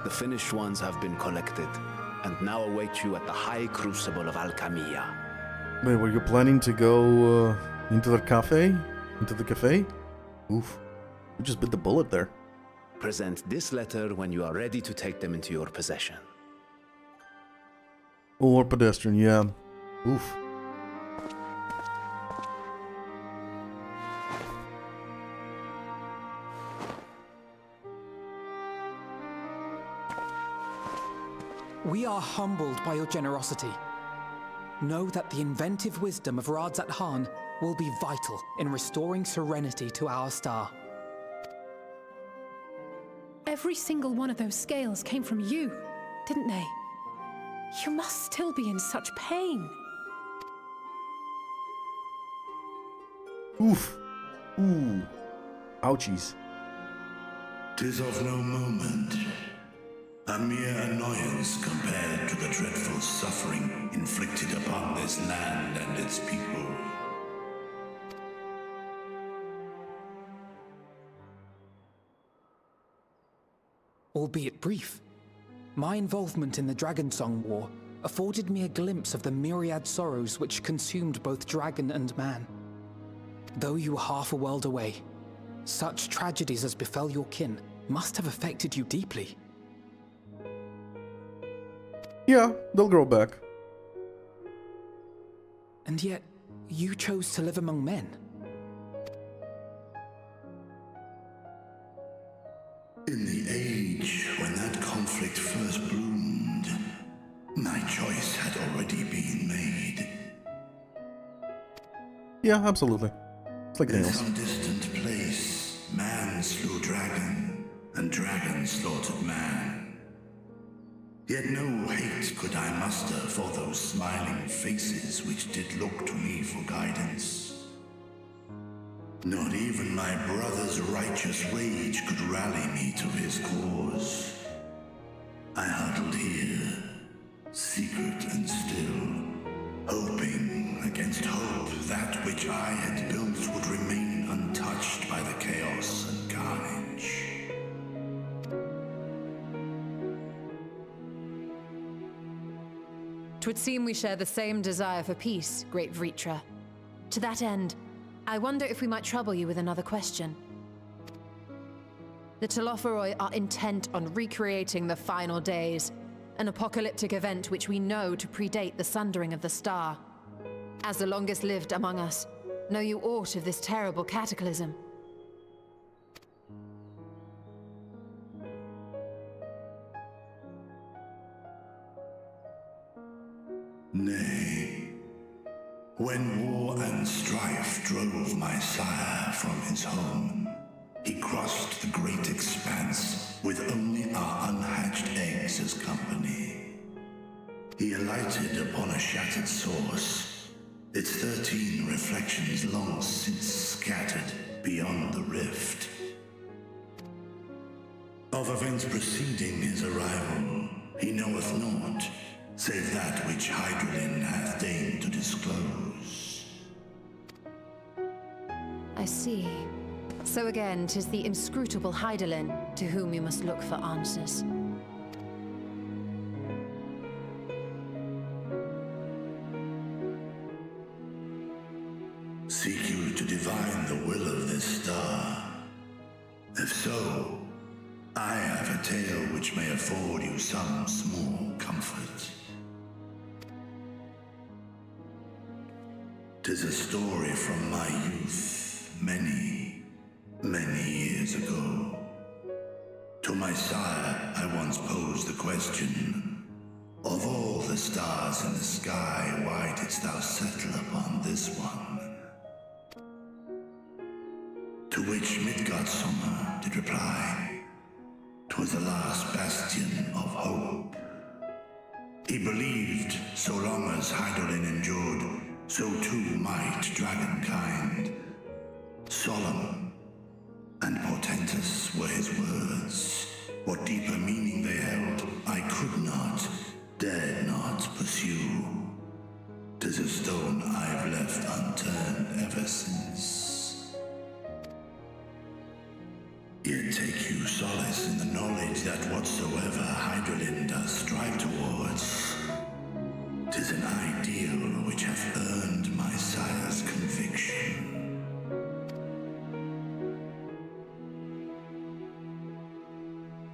The finished ones have been collected, and now await you at the High Crucible of Alchemia. Wait, were you planning to go into the cafe? Into the cafe? Oof. You just bit the bullet there. Present this letter when you are ready to take them into your possession. Or pedestrian, yeah. Oof. We are humbled by your generosity. Know that the inventive wisdom of Radzatan will be vital in restoring serenity to our star. Every single one of those scales came from you, didn't they? You must still be in such pain. Oof. Ooh. Ouchies. 'Tis of no moment. A mere annoyance compared to the dreadful suffering inflicted upon this land and its people. Albeit brief, my involvement in the Dragonsong War afforded me a glimpse of the myriad sorrows which consumed both dragon and man. Though you were half a world away, such tragedies as befell your kin must have affected you deeply. Yeah, they'll grow back. And yet, you chose to live among men. In the age when that conflict first bloomed, my choice had already been made. Yeah, absolutely. It's like In nails. some distant place, man slew dragon, and dragon slaughtered man. Yet no hate could I muster for those smiling faces which did look to me for guidance. Not even my brother's righteous rage could rally me to his cause. I huddled here, secret and still, hoping against hope that which I had built would remain untouched by the chaos and carnage. Twould seem we share the same desire for peace, great Vritra. To that end, I wonder if we might trouble you with another question. The Telophoroi are intent on recreating the final days, an apocalyptic event which we know to predate the sundering of the star. As the longest lived among us, know you aught of this terrible cataclysm? Nay. When war and strife drove my sire from his home, he crossed the great expanse with only our unhatched eggs as company. He alighted upon a shattered source, its 13 reflections long since scattered beyond the rift. Of events preceding his arrival, he knoweth naught, save that which Hydralin hath deigned to disclose. I see. So again, 'tis the inscrutable Hydaelyn to whom you must look for answers. Seek you to divine the will of this star? If so, I have a tale which may afford you some small comfort. 'Tis a story from my youth, many, many years ago. To my sire, I once posed the question, of all the stars in the sky, why didst thou settle upon this one? To which Midgardsormr did reply, 'twas the last bastion of hope. He believed so long as Hydaelyn endured, so too might dragonkind. Solemn and portentous were his words. What deeper meaning they held, I could not, dared not pursue. 'Tis a stone I've left unturned ever since. Yet take you solace in the knowledge that whatsoever Hydaelyn does strive towards, 'tis an ideal which hath earned my sire's conviction.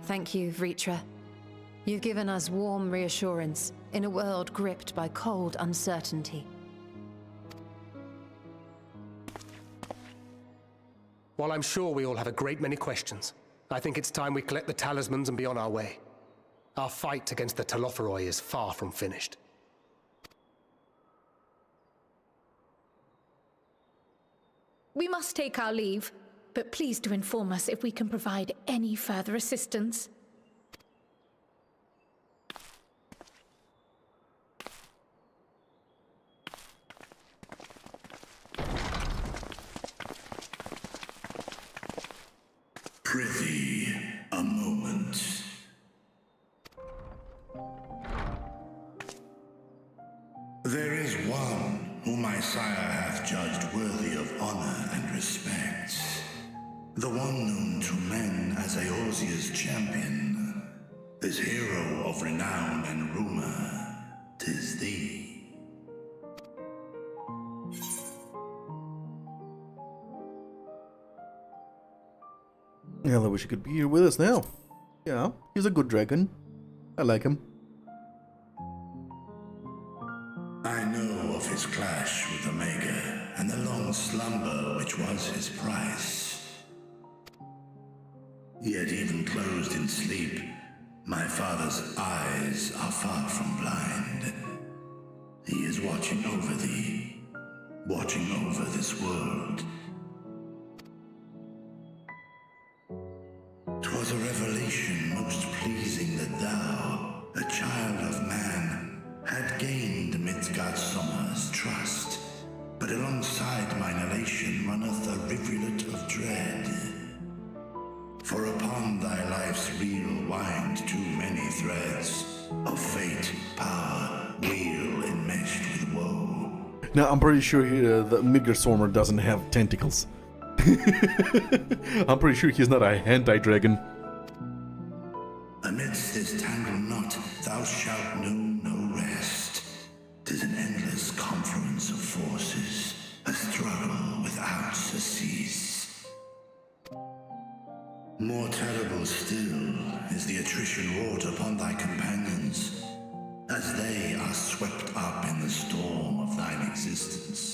Thank you, Vritra. You've given us warm reassurance in a world gripped by cold uncertainty. While I'm sure we all have a great many questions, I think it's time we collect the talismans and be on our way. Our fight against the Telophoroi is far from finished. We must take our leave, but please do inform us if we can provide any further assistance. Prithee, a moment. There is one whom my sire hath judged worthy of honor and respect. The one known to men as Eorzea's champion. This hero of renown and rumor, 'tis thee. Yeah, I wish he could be here with us now. Yeah, he's a good dragon. I like him. I know of his clash with Omega and the long slumber which was his price. Yet even closed in sleep, my father's eyes are far from blind. He is watching over thee, watching over this world. 'Twas a revelation most pleasing that thou, a child of man, had gained Midgardsormr's trust. But alongside mine elation runneth a rivulet of dread. For upon thy life's reel wind too many threads of fate, power, weal enmeshed with woe. Now, I'm pretty sure the Midgardsormr doesn't have tentacles. I'm pretty sure he's not a hentai dragon. Amidst this tangled knot, thou shalt know no rest. 'Tis an endless confluence of forces, a struggle without surcease. More terrible still is the attrition wrought upon thy companions, as they are swept up in the storm of thine existence.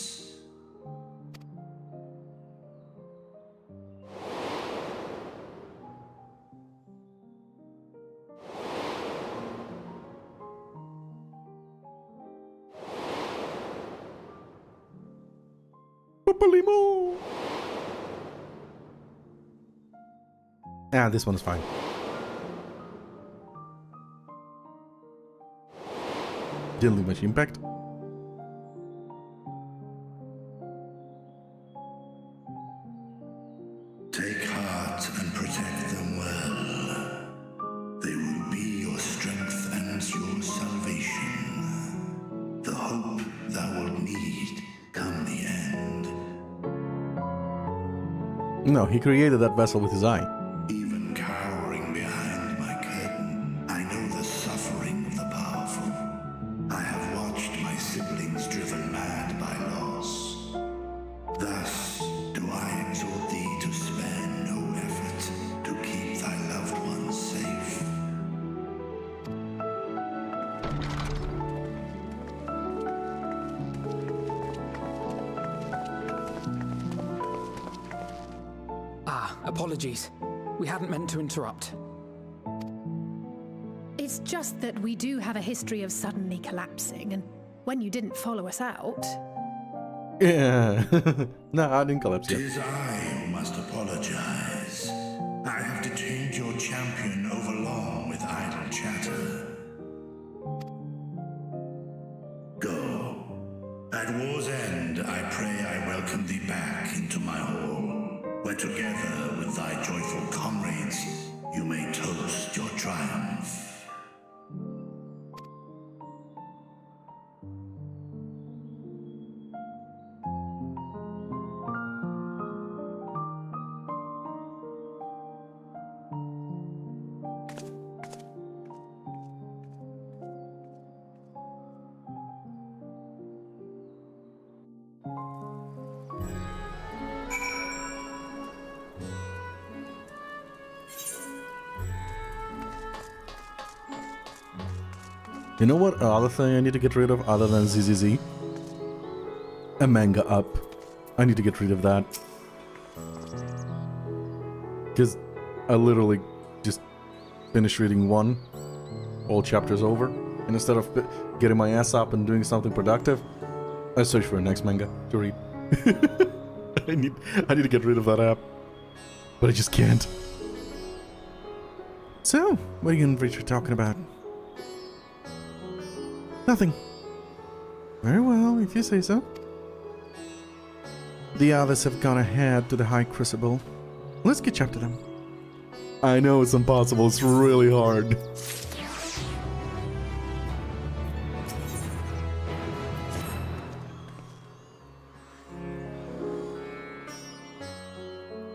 Ah, this one is fine. Didn't leave much impact. Take heart and protect them well. They will be your strength and your salvation. The hope thou wilt need come the end. No, he created that vessel with his eye. Even cowering behind my curtain, I know the suffering of the powerful. I have watched my siblings driven mad by loss. Thus do I exhort thee to spare no effort to keep thy loved ones safe. Apologies. We hadn't meant to interrupt. It's just that we do have a history of suddenly collapsing, and when you didn't follow us out... Yeah. No, I didn't collapse yet. Tis I who must apologize. I have detained your champion overlong with idle chatter. Go. At war's end, I pray I welcome thee back into my hall, where together with thy joyful comrades, you may toast your triumph. You know what other thing I need to get rid of other than ZZZ? A manga up. I need to get rid of that. Because I literally just finished reading one. All chapters over. And instead of getting my ass up and doing something productive, I search for a next manga to read. I need to get rid of that app. But I just can't. So, what are you and Richard talking about? Nothing. Very well, if you say so. The others have gone ahead to the High Crucible. Let's catch up to them. I know it's impossible, it's really hard.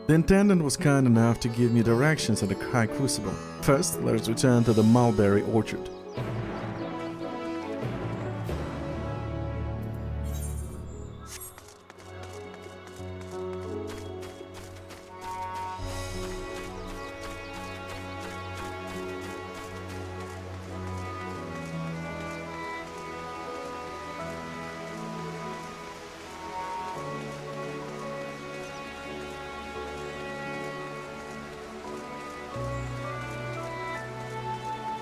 The Intendant was kind enough to give me directions at the High Crucible. First, let us return to the mulberry orchard.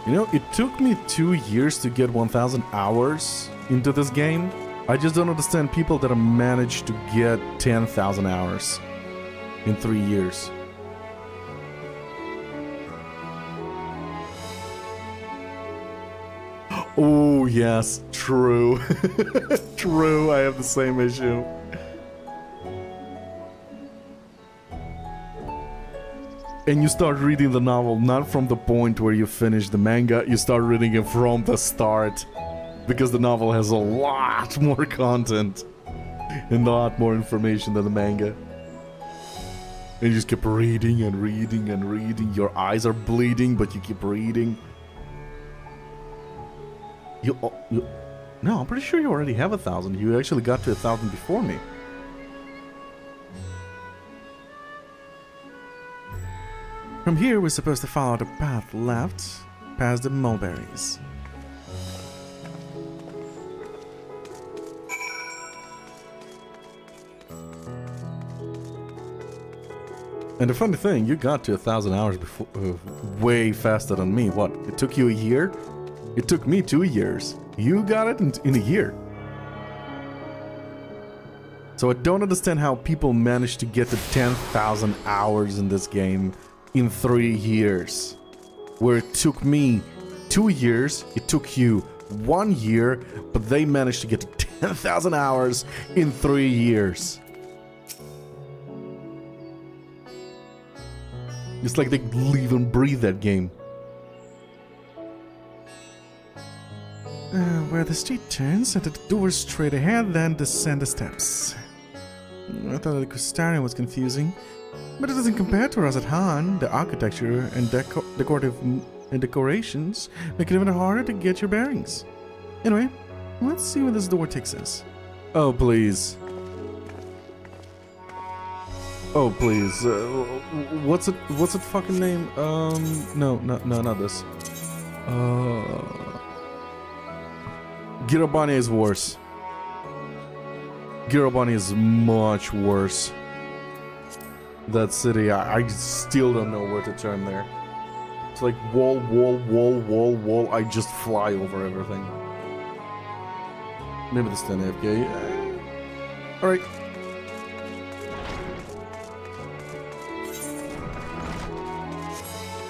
You know, it took me 2 years to get 1,000 hours into this game. I just don't understand people that have managed to get 10,000 hours in 3 years. Oh, yes, true. True, I have the same issue. And you start reading the novel not from the point where you finish the manga, you start reading it from the start. Because the novel has a lot more content and a lot more information than the manga. And you just keep reading and reading and reading. Your eyes are bleeding, but you keep reading. No, I'm pretty sure you already have 1,000. You actually got to 1,000 before me. From here, we're supposed to follow the path left, past the mulberries. And the funny thing, you got to 1,000 hours before, way faster than me. What? It took you a year? It took me 2 years. You got it in a year. So I don't understand how people manage to get to 10,000 hours in this game in 3 years. Where it took me 2 years, it took you 1 year, but they managed to get to 10,000 hours in 3 years. It's like they live and breathe that game. Where the street turns, at the door straight ahead, then descend the steps. I thought the Crystarium was confusing, but it doesn't compare to Razathan. The architecture and decorations make it even harder to get your bearings. Anyway, let's see where this door takes us. Oh, please. Oh, please. What's it fucking name? No, not this. Girobani is worse. Girobani is much worse. that city. I still don't know where to turn there. It's like wall, wall, wall, wall, wall. I just fly over everything. Maybe this 10 AFK. Alright.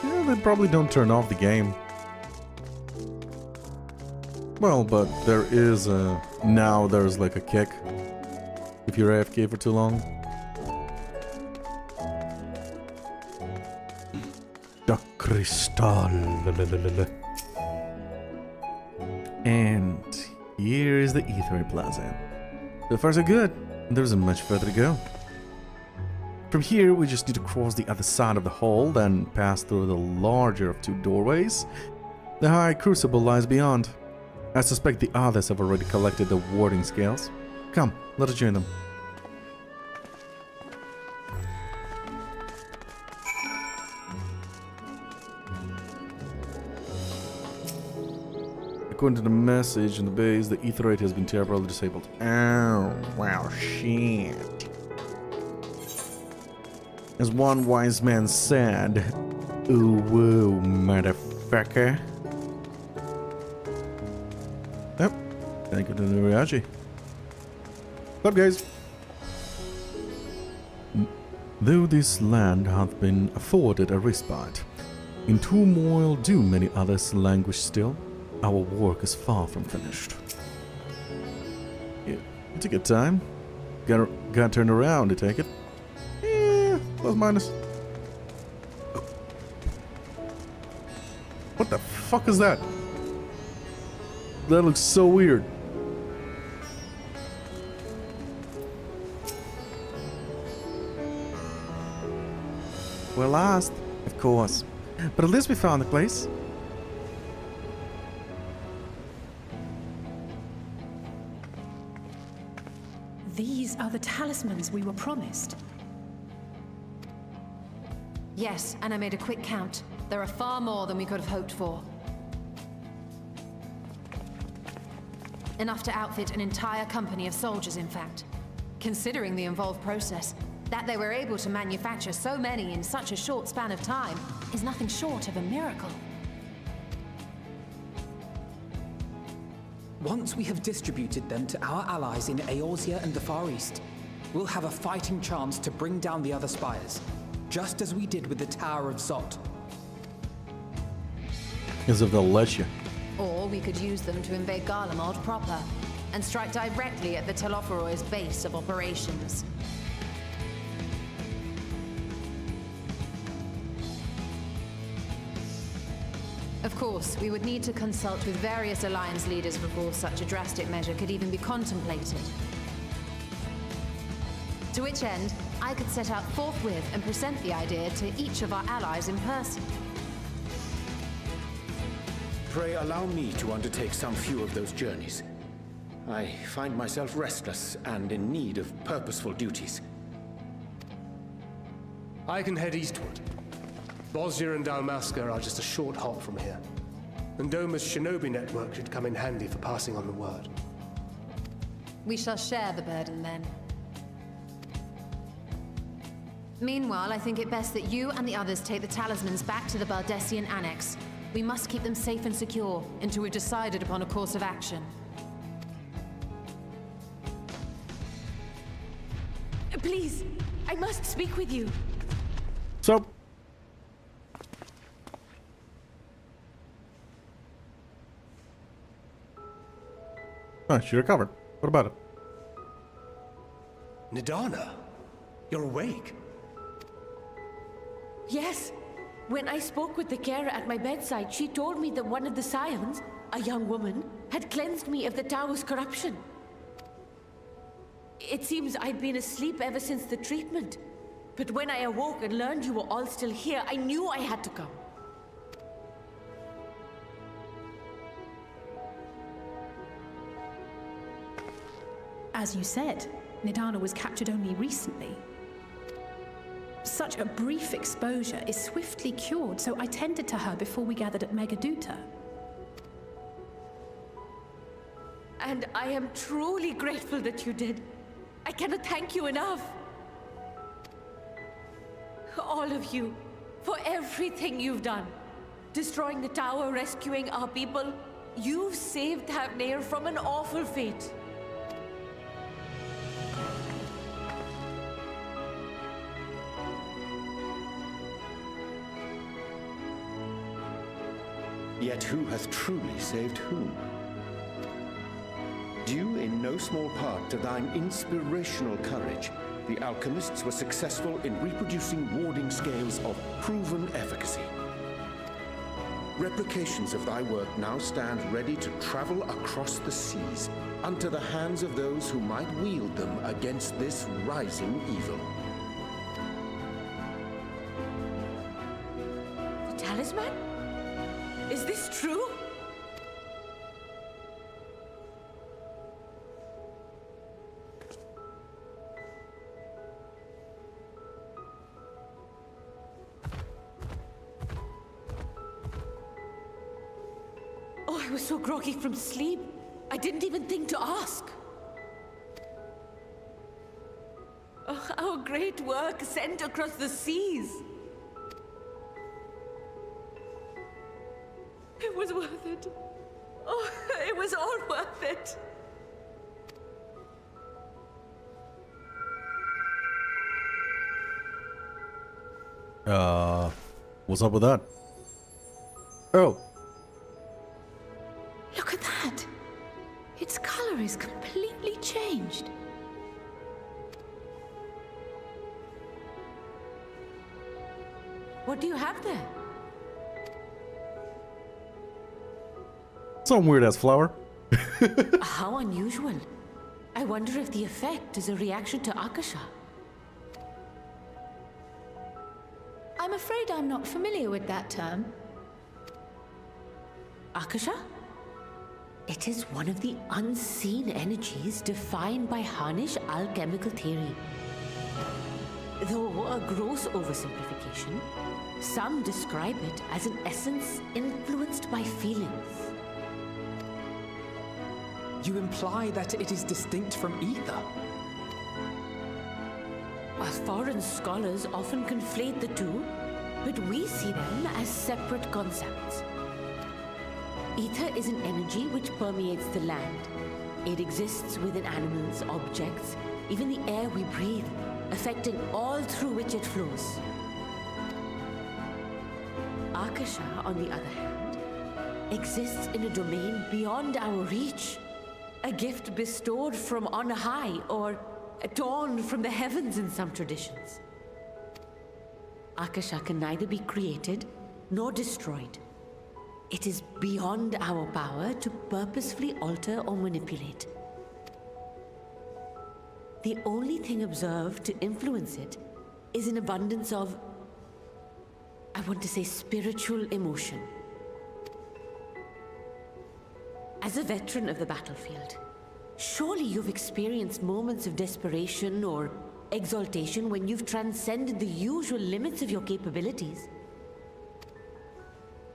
Yeah, they probably don't turn off the game. Well, but there is a... Now there's like a kick. If you're AFK for too long. The Crystal. And here is the Ether Plaza. So far so good. There isn't much further to go. From here, we just need to cross the other side of the hall, then pass through the larger of two doorways. The High Crucible lies beyond. I suspect the others have already collected the warding scales. Come, let us join them. According to the message in the base, the etherate has been temporarily disabled. Oh, wow, shit. As one wise man said, ooh, woo, motherfucker. Yep, thank you to Nuriachi. What's up, guys? Though this land hath been afforded a respite, in turmoil do many others languish still. Our work is far from finished. Yeah, it's a good time. Gotta turn around to take it. Yeah, plus minus. What the fuck is that? That looks so weird. We're lost, of course. But at least we found the place. These are the talismans we were promised. Yes, and I made a quick count. There are far more than we could have hoped for. Enough to outfit an entire company of soldiers, in fact. Considering the involved process, that they were able to manufacture so many in such a short span of time is nothing short of a miracle. Once we have distributed them to our allies in Eorzea and the Far East, we'll have a fighting chance to bring down the other spires, just as we did with the Tower of Zot. As if they'll let you. Or we could use them to invade Garlemald proper, and strike directly at the Telophoroid's base of operations. Of course, we would need to consult with various Alliance leaders before such a drastic measure could even be contemplated. To which end, I could set out forthwith and present the idea to each of our allies in person. Pray allow me to undertake some few of those journeys. I find myself restless and in need of purposeful duties. I can head eastward. Bosnia and Dalmasca are just a short hop from here. And Doma's shinobi network should come in handy for passing on the word. We shall share the burden then. Meanwhile, I think it best that you and the others take the talismans back to the Baldessian Annex. We must keep them safe and secure until we've decided upon a course of action. Please, I must speak with you. So, oh, she recovered. What about it? Nidana, you're awake. Yes. When I spoke with the carer at my bedside, she told me that one of the scions, a young woman, had cleansed me of the tower's corruption. It seems I'd been asleep ever since the treatment. But when I awoke and learned you were all still here, I knew I had to come. As you said, Nidana was captured only recently. Such a brief exposure is swiftly cured, so I tended to her before we gathered at Megaduta. And I am truly grateful that you did. I cannot thank you enough. all of you, for everything you've done. Destroying the tower, rescuing our people. You've saved Thavnair from an awful fate. Yet who hath truly saved whom? Due in no small part to thine inspirational courage, the alchemists were successful in reproducing warding scales of proven efficacy. Replications of thy work now stand ready to travel across the seas, unto the hands of those who might wield them against this rising evil. The talisman? Is this true? Oh, I was so groggy from sleep. I didn't even think to ask. Oh, our great work sent across the seas. It was worth it. Oh, it was all worth it. What's up with that? Oh. Look at that. Its color is completely changed. What do you have there? Some weird ass flower. How unusual. I wonder if the effect is a reaction to Akasha. I'm afraid I'm not familiar with that term. Akasha? It is one of the unseen energies defined by Harnish alchemical theory. Though a gross oversimplification, some describe it as an essence influenced by feelings. You imply that it is distinct from ether. Foreign scholars often conflate the two, but we see them as separate concepts. Ether is an energy which permeates the land. It exists within animals, objects, even the air we breathe, affecting all through which it flows. Akasha, on the other hand, exists in a domain beyond our reach. A gift bestowed from on high, or torn from the heavens in some traditions. Akasha can neither be created nor destroyed. It is beyond our power to purposefully alter or manipulate. The only thing observed to influence it is an abundance of, I want to say, spiritual emotion. As a veteran of the battlefield, surely you've experienced moments of desperation or exaltation when you've transcended the usual limits of your capabilities.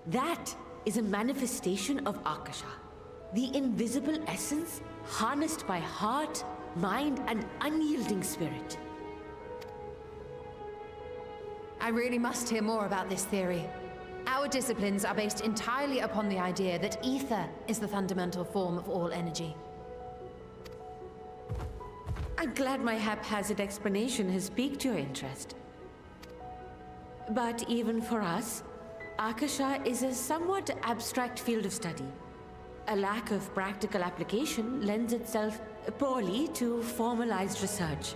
That is a manifestation of Akasha, the invisible essence harnessed by heart, mind, and unyielding spirit. I really must hear more about this theory. Our disciplines are based entirely upon the idea that ether is the fundamental form of all energy. I'm glad my haphazard explanation has piqued your interest. But even for us, Akasha is a somewhat abstract field of study. A lack of practical application lends itself poorly to formalized research.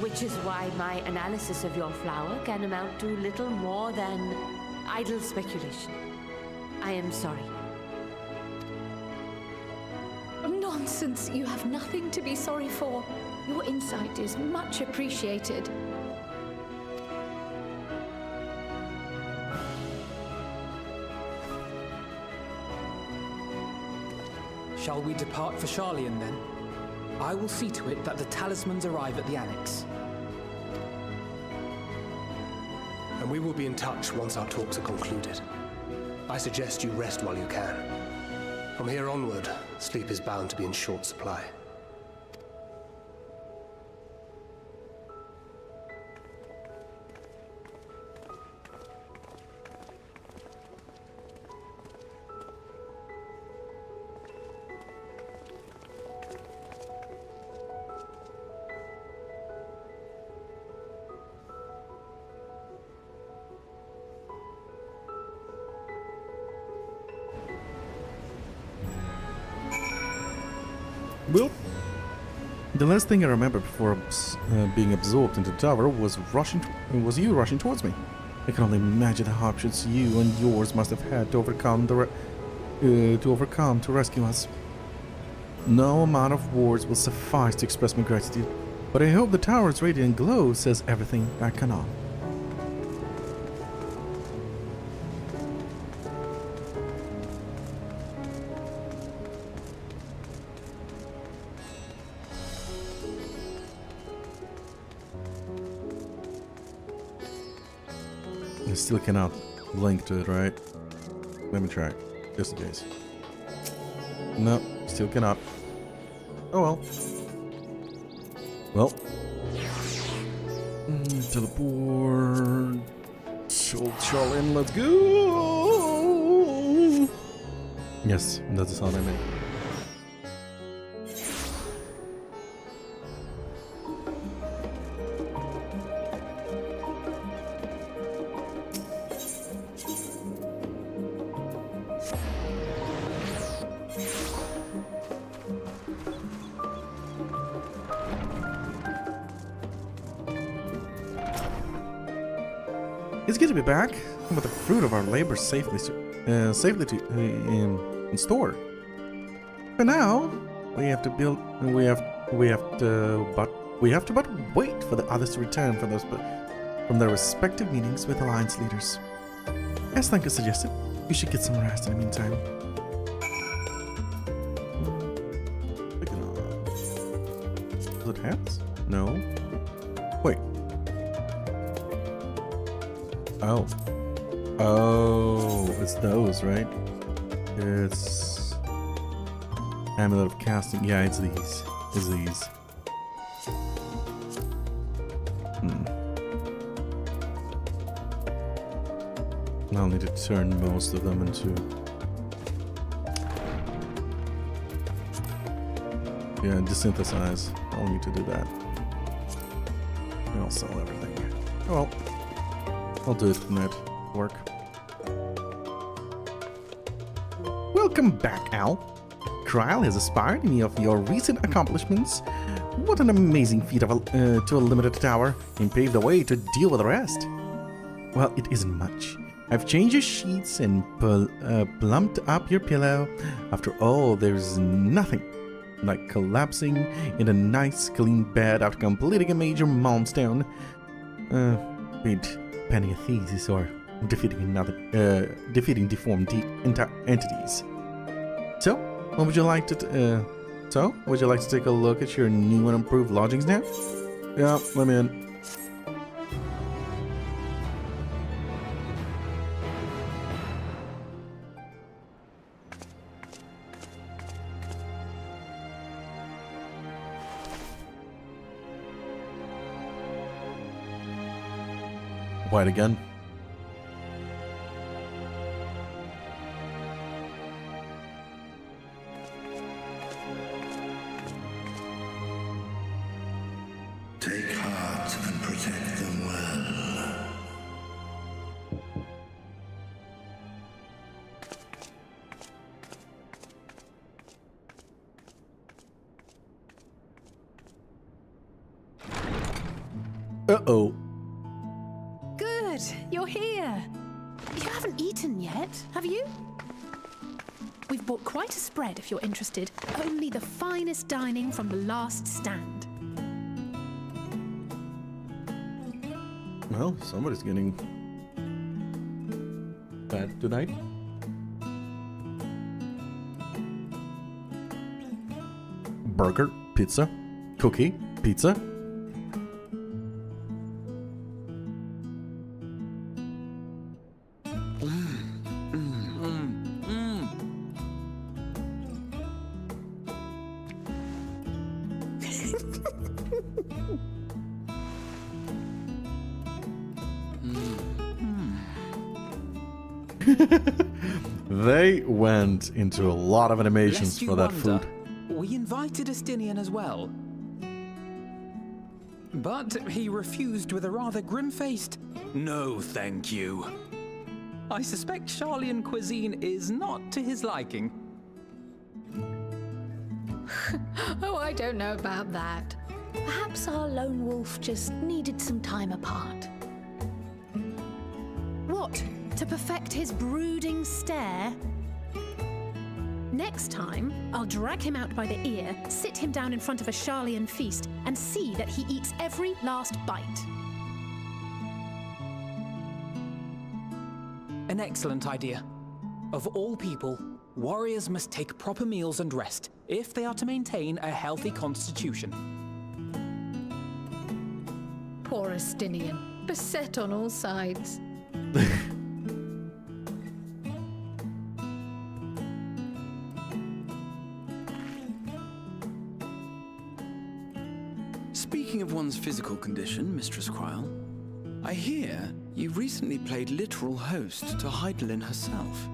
Which is why my analysis of your flower can amount to little more than idle speculation. I am sorry. Nonsense. You have nothing to be sorry for. Your insight is much appreciated. Shall we depart for Charlian then? I will see to it that the talismans arrive at the Annex. And we will be in touch once our talks are concluded. I suggest you rest while you can. From here onward, sleep is bound to be in short supply. Well, the last thing I remember before being absorbed into the tower was you rushing towards me. I can only imagine the hardships you and yours must have had to overcome to rescue us. No amount of words will suffice to express my gratitude, but I hope the tower's radiant glow says everything I cannot. I still cannot link to it, right? Let me try, just in case. No, still cannot. Oh well. Well. Teleport. Charlene, let's go! Yes, that's the sound I made. It's good to be back, with the fruit of our labor safely in store. For now, we have to wait for the others to return from their respective meetings with Alliance leaders. As Thanka suggested, you should get some rest in the meantime. Is it hands? No. Wait. Oh. Oh, it's those, right? It's Amulet of Casting. Yeah, it's these. It's these. I'll need to turn most of them into... Yeah, desynthesize. I'll need to do that. And I'll sell everything. Oh well. I'll do it for network. Welcome back, Al. Kryl has inspired me of your recent accomplishments. What an amazing feat of to eliminate the tower and pave the way to deal with the rest. Well, it isn't much. I've changed your sheets and plumped up your pillow. After all, there's nothing like collapsing in a nice clean bed after completing a major milestone. Beat penning a thesis or defeating deformed entities. So, would you like to take a look at your new and improved lodgings now? Yeah, let me in. White again. Take heart and protect them well. Uh-oh. Good, you're here. You haven't eaten yet, have you? We've bought quite a spread if you're interested. Only the finest dining from the last stand. Well, somebody's getting fat tonight. Burger, pizza, cookie, pizza. They went into a lot of animations for that food. We invited Estinian as well. But he refused with a rather grim-faced, "No, thank you." I suspect Charlian cuisine is not to his liking. Oh, I don't know about that. Perhaps our lone wolf just needed some time apart. What? To perfect his brooding stare? Next time, I'll drag him out by the ear, sit him down in front of a Charlian feast, and see that he eats every last bite. An excellent idea. Of all people, warriors must take proper meals and rest if they are to maintain a healthy constitution. Poor Astinian, beset on all sides. Speaking of one's physical condition, Mistress Kryl, I hear you recently played literal host to Heidelin herself.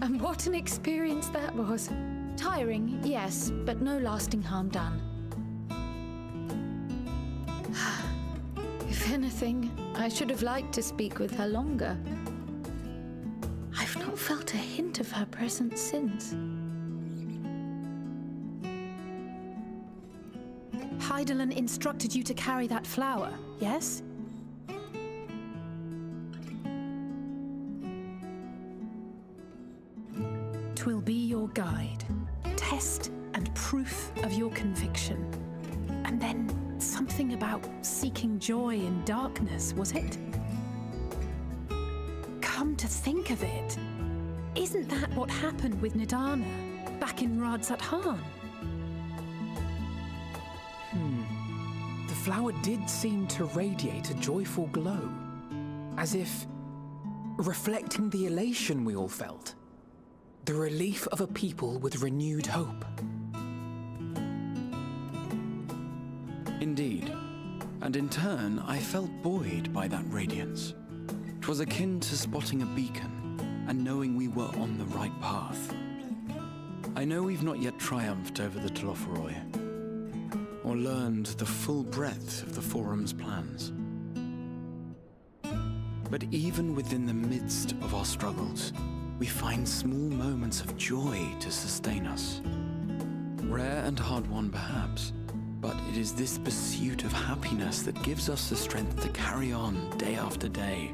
And what an experience that was. Tiring, yes, but no lasting harm done. If anything, I should have liked to speak with her longer. I've not felt a hint of her presence since. Heidelin instructed you to carry that flower, yes? Twill be your guide, test and proof of your conviction. And then something about seeking joy in darkness, was it? Come to think of it, isn't that what happened with Nidana back in Radzat-Han? The flower did seem to radiate a joyful glow, as if reflecting the elation we all felt. The relief of a people with renewed hope. Indeed, and in turn, I felt buoyed by that radiance. 'Twas akin to spotting a beacon and knowing we were on the right path. I know we've not yet triumphed over the Telophoroi, or learned the full breadth of the Forum's plans. But even within the midst of our struggles, we find small moments of joy to sustain us. Rare and hard-won perhaps, but it is this pursuit of happiness that gives us the strength to carry on day after day.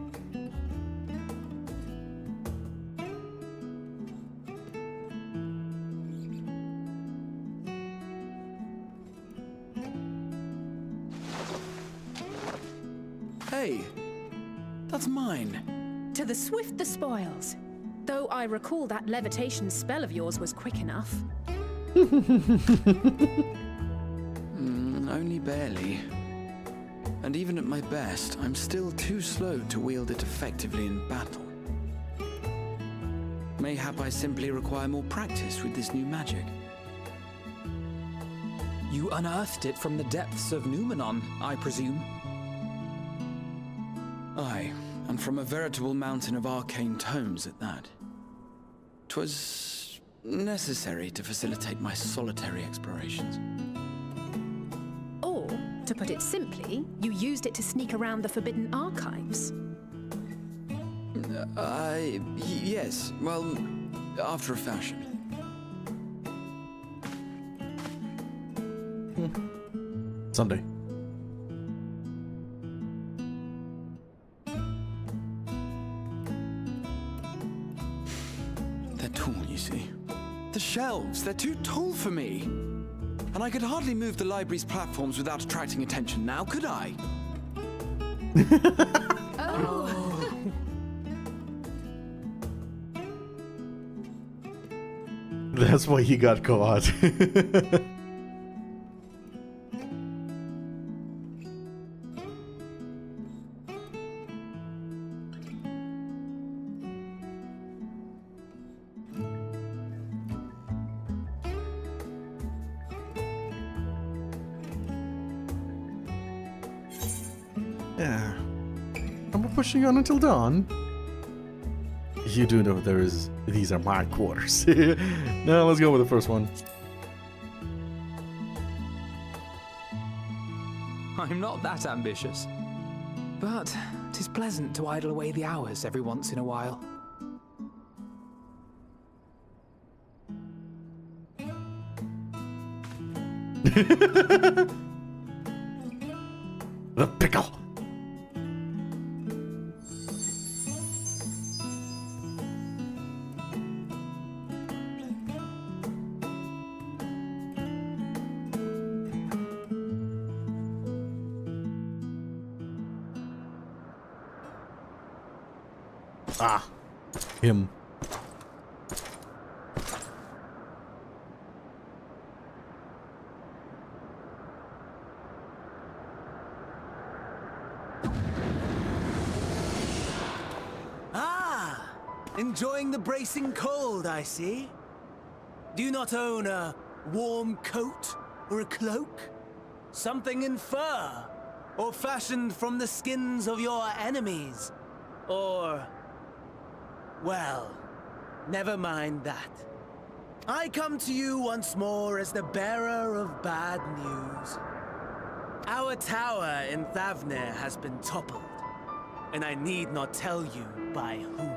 Hey, that's mine. To the swift the spoils. Though I recall that levitation spell of yours was quick enough. Only barely. And even at my best, I'm still too slow to wield it effectively in battle. Mayhap I simply require more practice with this new magic. You unearthed it from the depths of Numenon, I presume? Aye, and from a veritable mountain of arcane tomes at that. 'Twas necessary to facilitate my solitary explorations. Or, to put it simply, you used it to sneak around the Forbidden Archives. Yes, well, after a fashion. Someday. They're tall, you see. The shelves, they're too tall for me. And I could hardly move the library's platforms without attracting attention now, could I? That's why he got caught. Yeah. And we're pushing on until dawn. You do know these are my quarters. Now let's go with the first one. I'm not that ambitious. But 'tis pleasant to idle away the hours every once in a while. The pickle. Ah, him. Enjoying the bracing cold, I see. Do you not own a warm coat or a cloak? Something in fur? Or fashioned from the skins of your enemies? Or... well, never mind that. I come to you once more as the bearer of bad news. Our tower in Thavnir has been toppled, and I need not tell you by whom.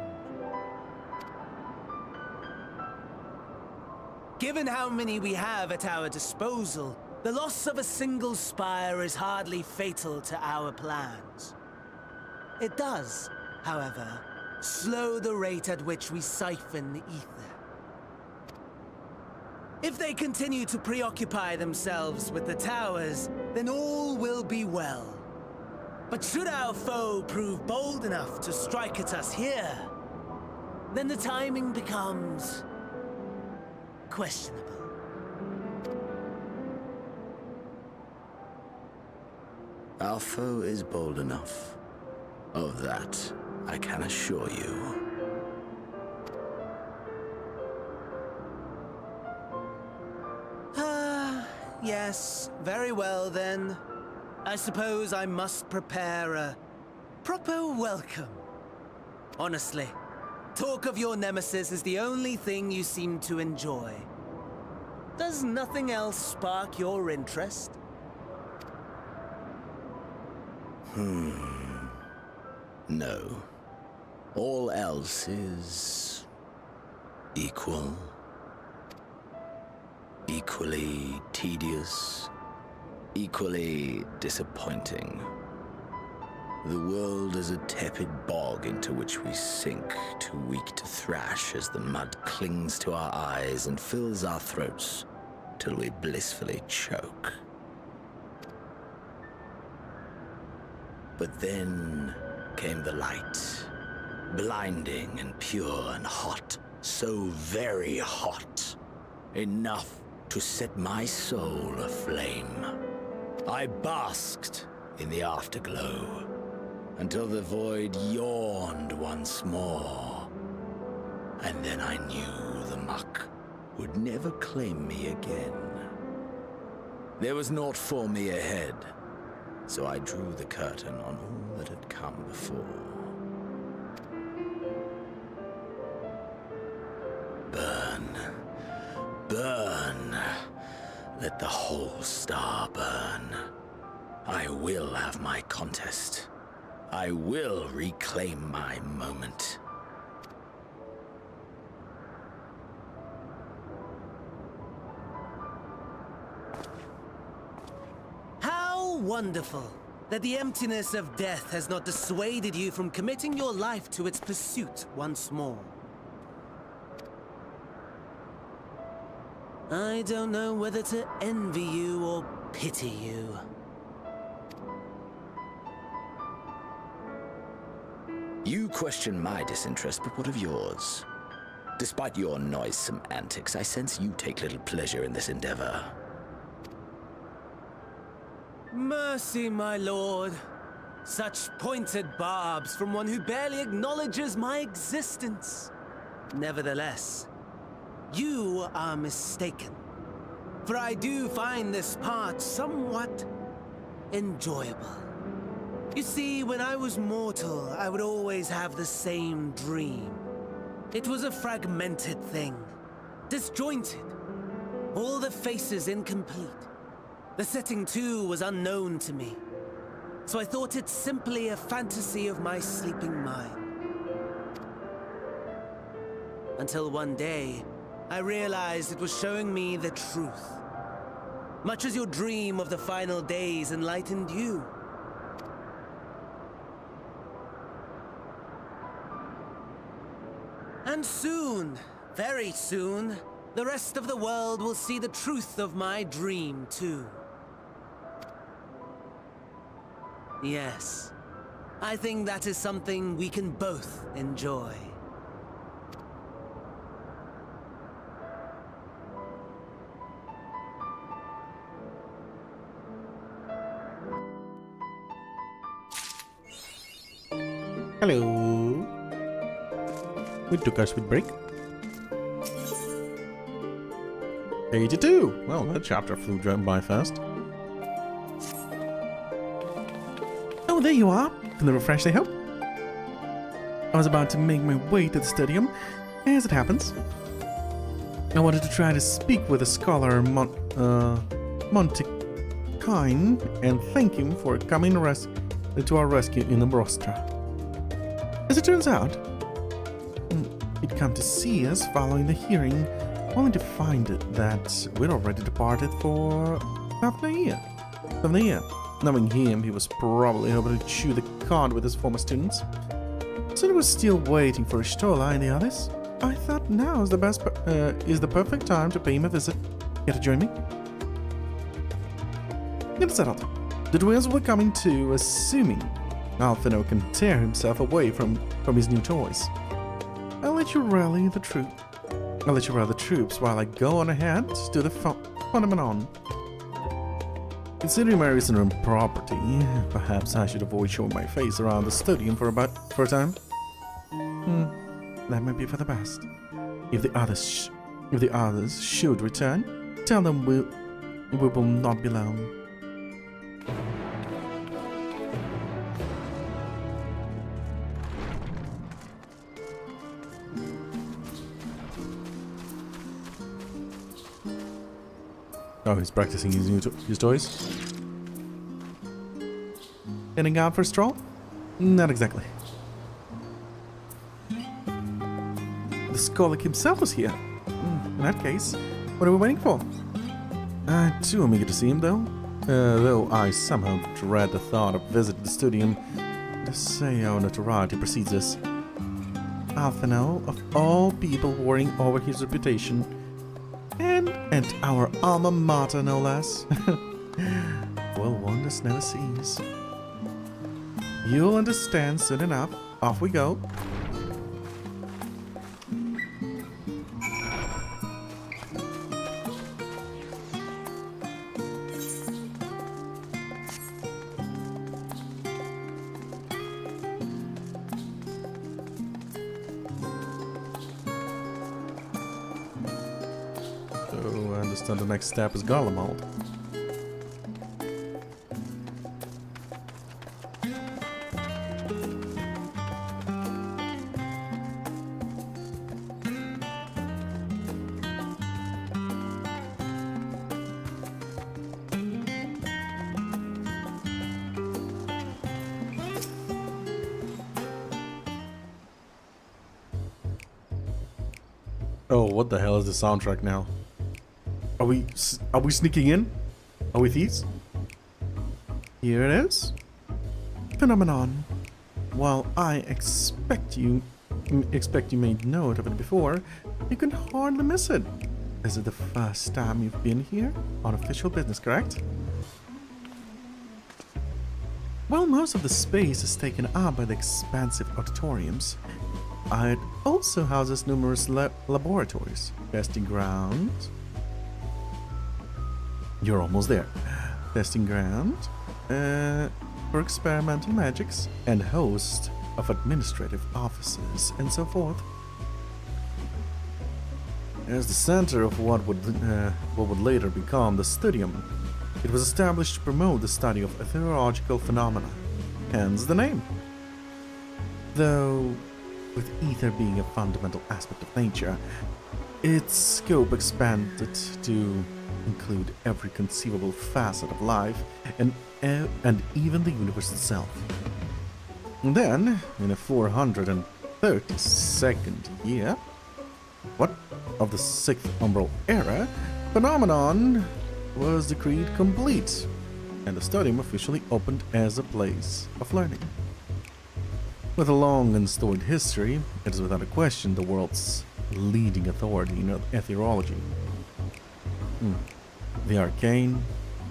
Given how many we have at our disposal, the loss of a single spire is hardly fatal to our plans. It does, however, slow the rate at which we siphon ether. If they continue to preoccupy themselves with the towers, then all will be well. But should our foe prove bold enough to strike at us here, then the timing becomes... questionable. Our foe is bold enough. Of that, I can assure you. Yes, very well then. I suppose I must prepare a proper welcome. Honestly, talk of your nemesis is the only thing you seem to enjoy. Does nothing else spark your interest? No. All else is... equal. Equally tedious. Equally disappointing. The world is a tepid bog into which we sink, too weak to thrash as the mud clings to our eyes and fills our throats till we blissfully choke. But then came the light, blinding and pure and hot, so very hot, enough to set my soul aflame. I basked in the afterglow, until the void yawned once more. And then I knew the muck would never claim me again. There was naught for me ahead, so I drew the curtain on all that had come before. Burn, burn, let the whole star burn. I will have my contest. I will reclaim my moment. How wonderful that the emptiness of death has not dissuaded you from committing your life to its pursuit once more. I don't know whether to envy you or pity you. You question my disinterest, but what of yours? Despite your noisome antics, I sense you take little pleasure in this endeavor. Mercy, my lord. Such pointed barbs from one who barely acknowledges my existence. Nevertheless, you are mistaken. For I do find this part somewhat enjoyable. You see, when I was mortal, I would always have the same dream. It was a fragmented thing, disjointed, all the faces incomplete. The setting, too, was unknown to me, so I thought it simply a fantasy of my sleeping mind. Until one day, I realized it was showing me the truth. much as your dream of the final days enlightened you. And soon, very soon, the rest of the world will see the truth of my dream, too. Yes, I think that is something we can both enjoy. Hello. We took our sweet break. 82. Well, that chapter flew by fast. Oh, there you are. Can the refresh, I hope? I was about to make my way to the stadium, as it happens. I wanted to try to speak with the scholar Montekine and thank him for coming to our rescue in Ambrostra. As it turns out, he'd come to see us following the hearing, only to find that we'd already departed for half a year. Knowing him, he was probably hoping to chew the cud with his former students. So he was still waiting for Ishtola and the others. I thought now is the perfect time to pay him a visit. Care to join me? It's settled. The dwellers were coming too, assuming Alphino can tear himself away from his new toys. I'll let you rally the troops while I go on ahead to the phenomenon. Considering my recent property, perhaps I should avoid showing my face around the stadium for a time. That might be for the best. If the others should return, tell them we will not be long. Oh, he's practicing his toys. Heading out for a stroll? Not exactly. The Skolik himself was here. In that case, what are we waiting for? Too am eager to see him, though I somehow dread the thought of visiting the stadium. To say our notoriety precedes us. Alphino, of all people worrying over his reputation, and our alma mater, no less. Well, wonders never cease. You'll understand soon enough. Off we go. So the next step is Garlemald. Oh, what the hell is the soundtrack now? Are we sneaking in? Are we thieves? Here it is. Phenomenon. While I expect you made note of it before, you can hardly miss it. Is it the first time you've been here on official business, correct? Well, most of the space is taken up by the expansive auditoriums. It also houses numerous laboratories, testing grounds. You're almost there. Testing ground for experimental magics and host of administrative offices and so forth. As the center of what would later become the stadium, it was established to promote the study of ethereological phenomena, hence the name. Though, with ether being a fundamental aspect of nature, its scope expanded to include every conceivable facet of life and even the universe itself. And then, in a 432nd year, of the 6th Umbral Era, Phenomenon was decreed complete, and the stadium officially opened as a place of learning. With a long and storied history, it is without a question the world's leading authority in ethereology. The arcane,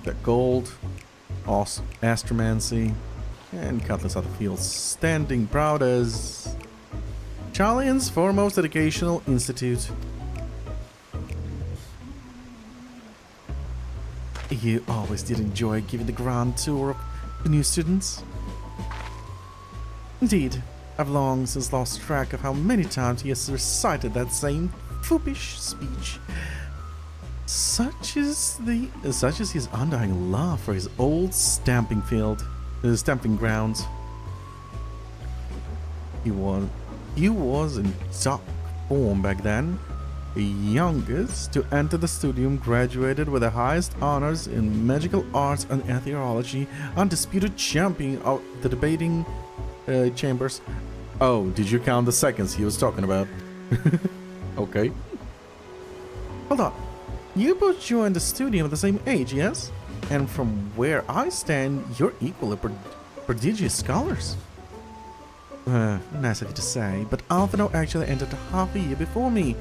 the occult, astromancy, and countless other fields, standing proud as Charlian's foremost educational institute. You always did enjoy giving the grand tour of the new students. Indeed, I've long since lost track of how many times he has recited that same foopish speech. Such is his undying love for his old stamping grounds. He was in top form back then. The youngest to enter the studium, graduated with the highest honors in magical arts and ethereology, undisputed champion of the debating chambers. Oh, did you count the seconds he was talking about? Okay. Hold on. You both joined the studium at the same age, yes? And from where I stand, you're equally prodigious scholars. Nice of you to say, but Alphino actually entered half a year before me,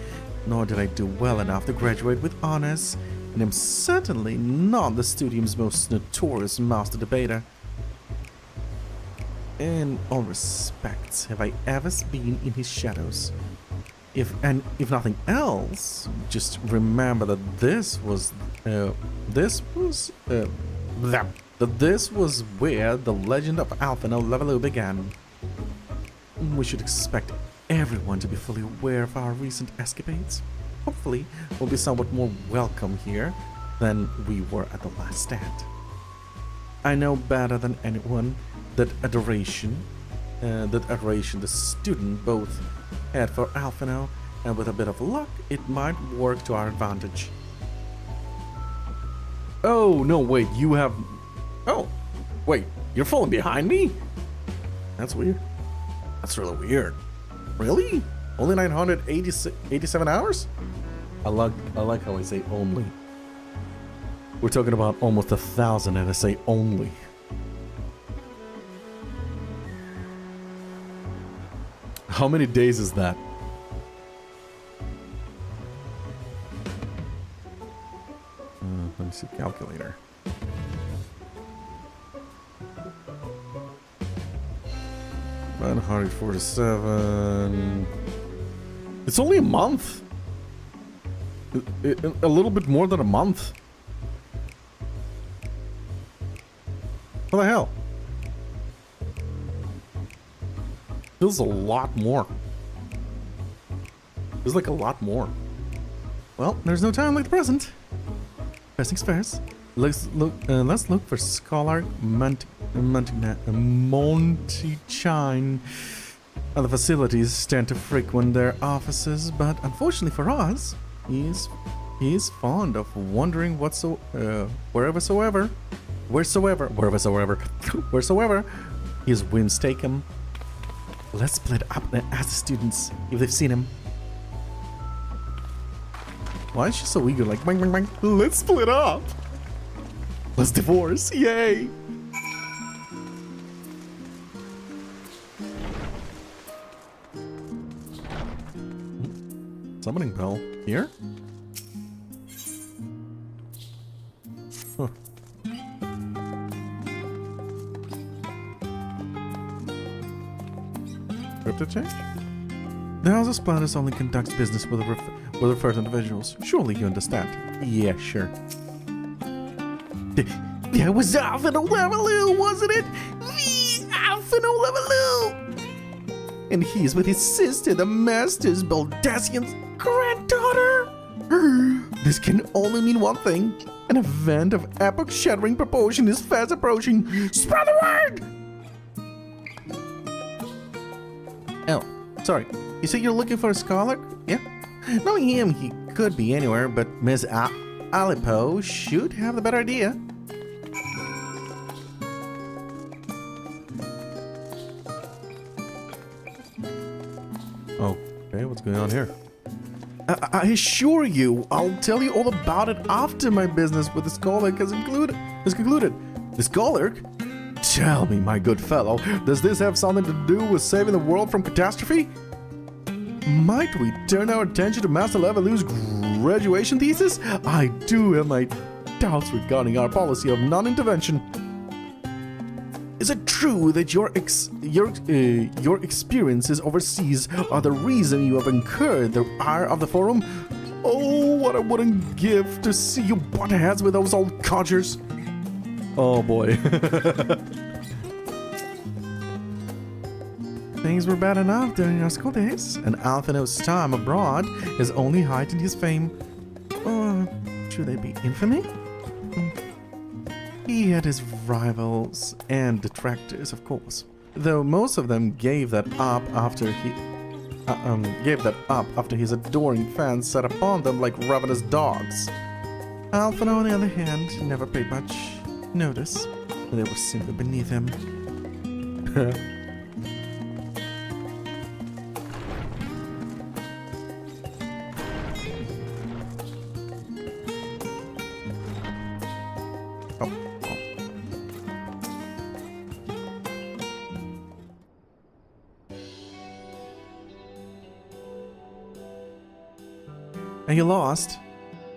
nor did I do well enough to graduate with honors, and am certainly not the studium's most notorious master debater. In all respects, have I ever been in his shadows? If nothing else, just remember that this was where the legend of Alphino Leveloo began. We should expect everyone to be fully aware of our recent escapades. Hopefully, we'll be somewhat more welcome here than we were at the last stand. I know better than anyone that adoration the student both had for Alphino, and with a bit of luck, it might work to our advantage. Oh, no, wait, you have... Oh, wait, you're falling behind me? That's weird. That's really weird. Really? Only 987 hours? I like how I say only. We're talking about almost 1,000 and I say only. How many days is that? Let me see, calculator. 947. It's only a month. A little bit more than a month. What the hell? Feels a lot more. Feels like a lot more. Well, there's no time like the present. First things first. Let's look for Scholar Montychine. Other facilities stand to frequent their offices, but unfortunately for us, he's fond of wandering wheresoever his whims take him. Let's split up and ask the students if they've seen him. Why is she so eager? Like, bang, bang, bang. Let's split up. Let's divorce. Yay. Summoning bell here? Huh. Crypto change? The House of Splinters only conducts business with referred individuals. Surely you understand. Yeah, sure. That was Alphino Leveloo, wasn't it? The Alphino Leveloo! And he's with his sister, the Master's Baldassian's granddaughter! This can only mean one thing. An event of epoch-shattering proportion is fast approaching. Spread the word! Oh, sorry. You say you're looking for a scholar? Yeah? Knowing him, he could be anywhere, but Miss Alipo should have the better idea. Okay, what's going on here? I assure you, I'll tell you all about it after my business with the Scholark has concluded. The Scholark? Tell me, my good fellow, does this have something to do with saving the world from catastrophe? Might we turn our attention to Master Levelu's graduation thesis? I do have my doubts regarding our policy of non-intervention. Is it true that your experiences overseas are the reason you have incurred the ire of the Forum? Oh, what I wouldn't give to see you butt heads with those old codgers. Oh boy. Things were bad enough during our school days, and Alphino's time abroad has only heightened his fame. Or should they be infamy? He had his rivals and detractors, of course, though most of them gave that up after his adoring fans set upon them like ravenous dogs. Alphino, on the other hand, never paid much notice. They were simply beneath him. And you lost?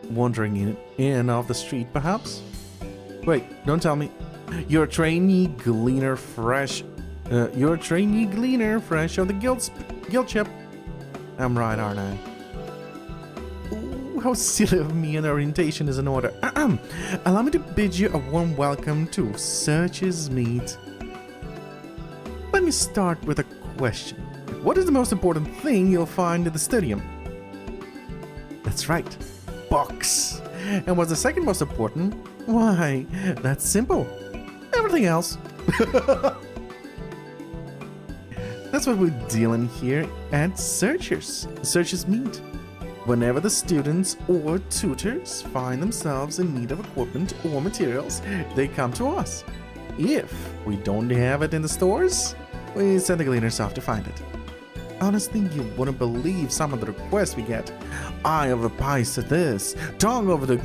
Wandering in off the street, perhaps? Wait, don't tell me. You're a trainee gleaner fresh. You're a trainee gleaner fresh of the guild ship. I'm right, aren't I? Ooh, how silly of me, an orientation is in order. Allow me to bid you a warm welcome to Search's Meet. Let me start with a question. What is the most important thing you'll find in the stadium? That's right, books. And what's the second most important? Why, that's simple. Everything else. That's what we're dealing here at Searchers Meet. Whenever the students or tutors find themselves in need of equipment or materials, they come to us. If we don't have it in the stores, we send the gleaners off to find it. Honestly, you wouldn't believe some of the requests we get. Eye over pies to this, tongue over the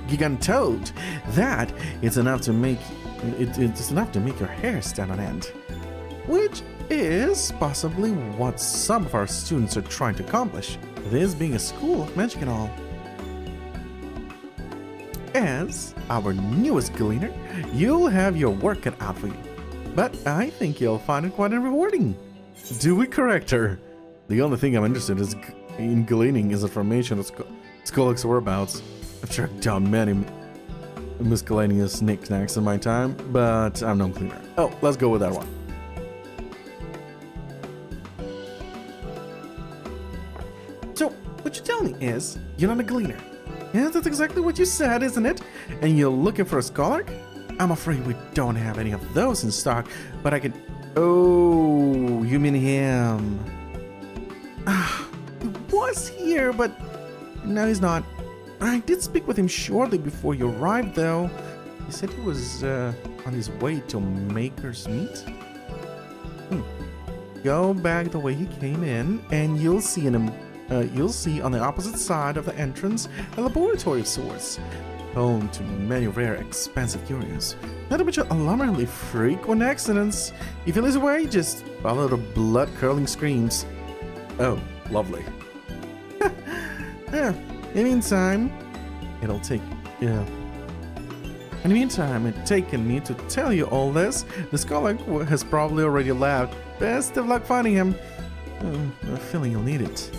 gigantode. That is enough to make it's enough to make your hair stand on end. Which is possibly what some of our students are trying to accomplish. This being a school of magic and all. As our newest gleaner, you'll have your work cut out for you. But I think you'll find it quite rewarding. Do we correct her? The only thing I'm interested in gleaning is information of Scholark's whereabouts. I've tracked down many miscellaneous knickknacks in my time, but I'm no gleaner. Oh, let's go with that one. So, what you tell me is, you're not a gleaner. Yeah, that's exactly what you said, isn't it? And you're looking for a Scholark? I'm afraid we don't have any of those in stock, but I can... Oh, you mean him. He was here, but no, he's not. I did speak with him shortly before you arrived, though. He said he was on his way to Maker's Meet. Go back the way he came in, and you'll see on the opposite side of the entrance a laboratory of sorts, home to many rare, expensive curios. Not a bunch of alarmingly frequent accidents. If you lose away, just follow the blood-curdling screams. Oh, lovely. Yeah. In the meantime, it's taken me to tell you all this. The Scholark has probably already left. Best of luck finding him. I'm feeling you'll need it.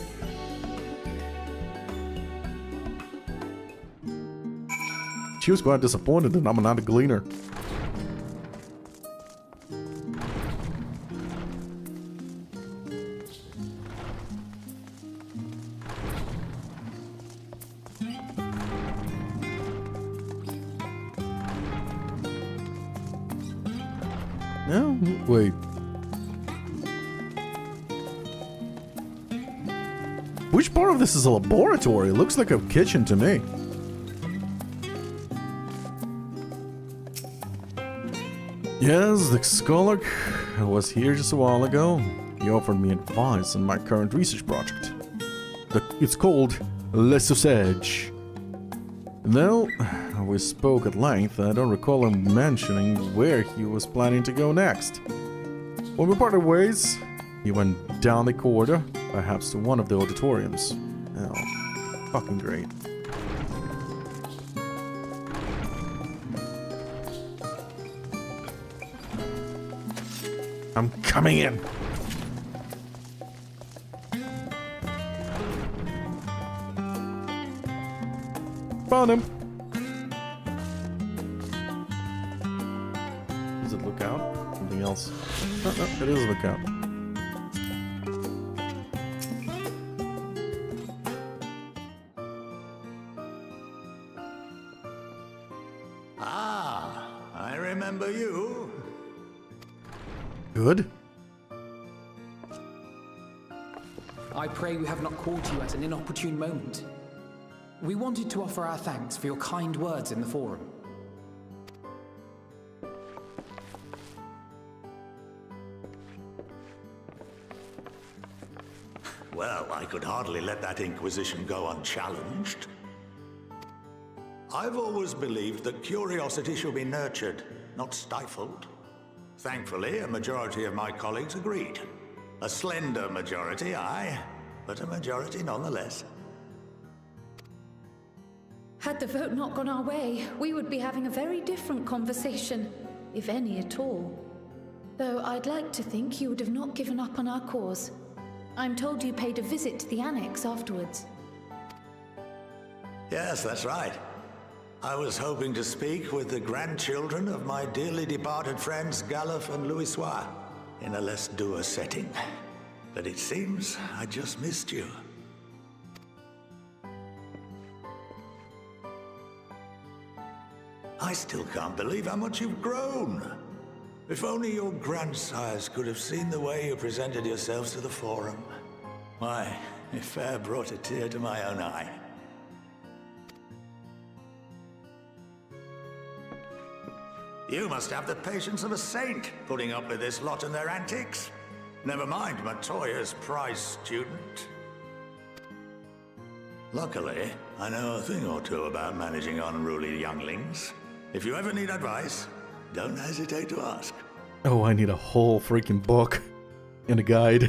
She was quite disappointed that I'm not a gleaner. No, wait. Which part of this is a laboratory? It looks like a kitchen to me. Yes, the Scholark was here just a while ago. He offered me advice on my current research project. It's called Le Sausage. Though we spoke at length, I don't recall him mentioning where he was planning to go next. When we parted ways, he went down the corridor, perhaps to one of the auditoriums. Oh, fucking great. I'm coming in. Found him. Is it lookout? Something else? No, it is lookout. Ah, I remember you. Good. I pray we have not caught you at an inopportune moment. We wanted to offer our thanks for your kind words in the forum. Well, I could hardly let that Inquisition go unchallenged. I've always believed that curiosity should be nurtured, not stifled. Thankfully, a majority of my colleagues agreed. A slender majority, aye, but a majority nonetheless. Had the vote not gone our way, we would be having a very different conversation, if any at all. Though I'd like to think you would have not given up on our cause. I'm told you paid a visit to the Annex afterwards. Yes, that's right. I was hoping to speak with the grandchildren of my dearly departed friends Galuf and Louisoix in a less dour setting. But it seems I just missed you. I still can't believe how much you've grown. If only your grandsires could have seen the way you presented yourselves to the Forum. Why, it fair brought a tear to my own eye. You must have the patience of a saint, putting up with this lot and their antics. Never mind Matoya's prize student. Luckily, I know a thing or two about managing unruly younglings. If you ever need advice, don't hesitate to ask. Oh, I need a whole freaking book and a guide.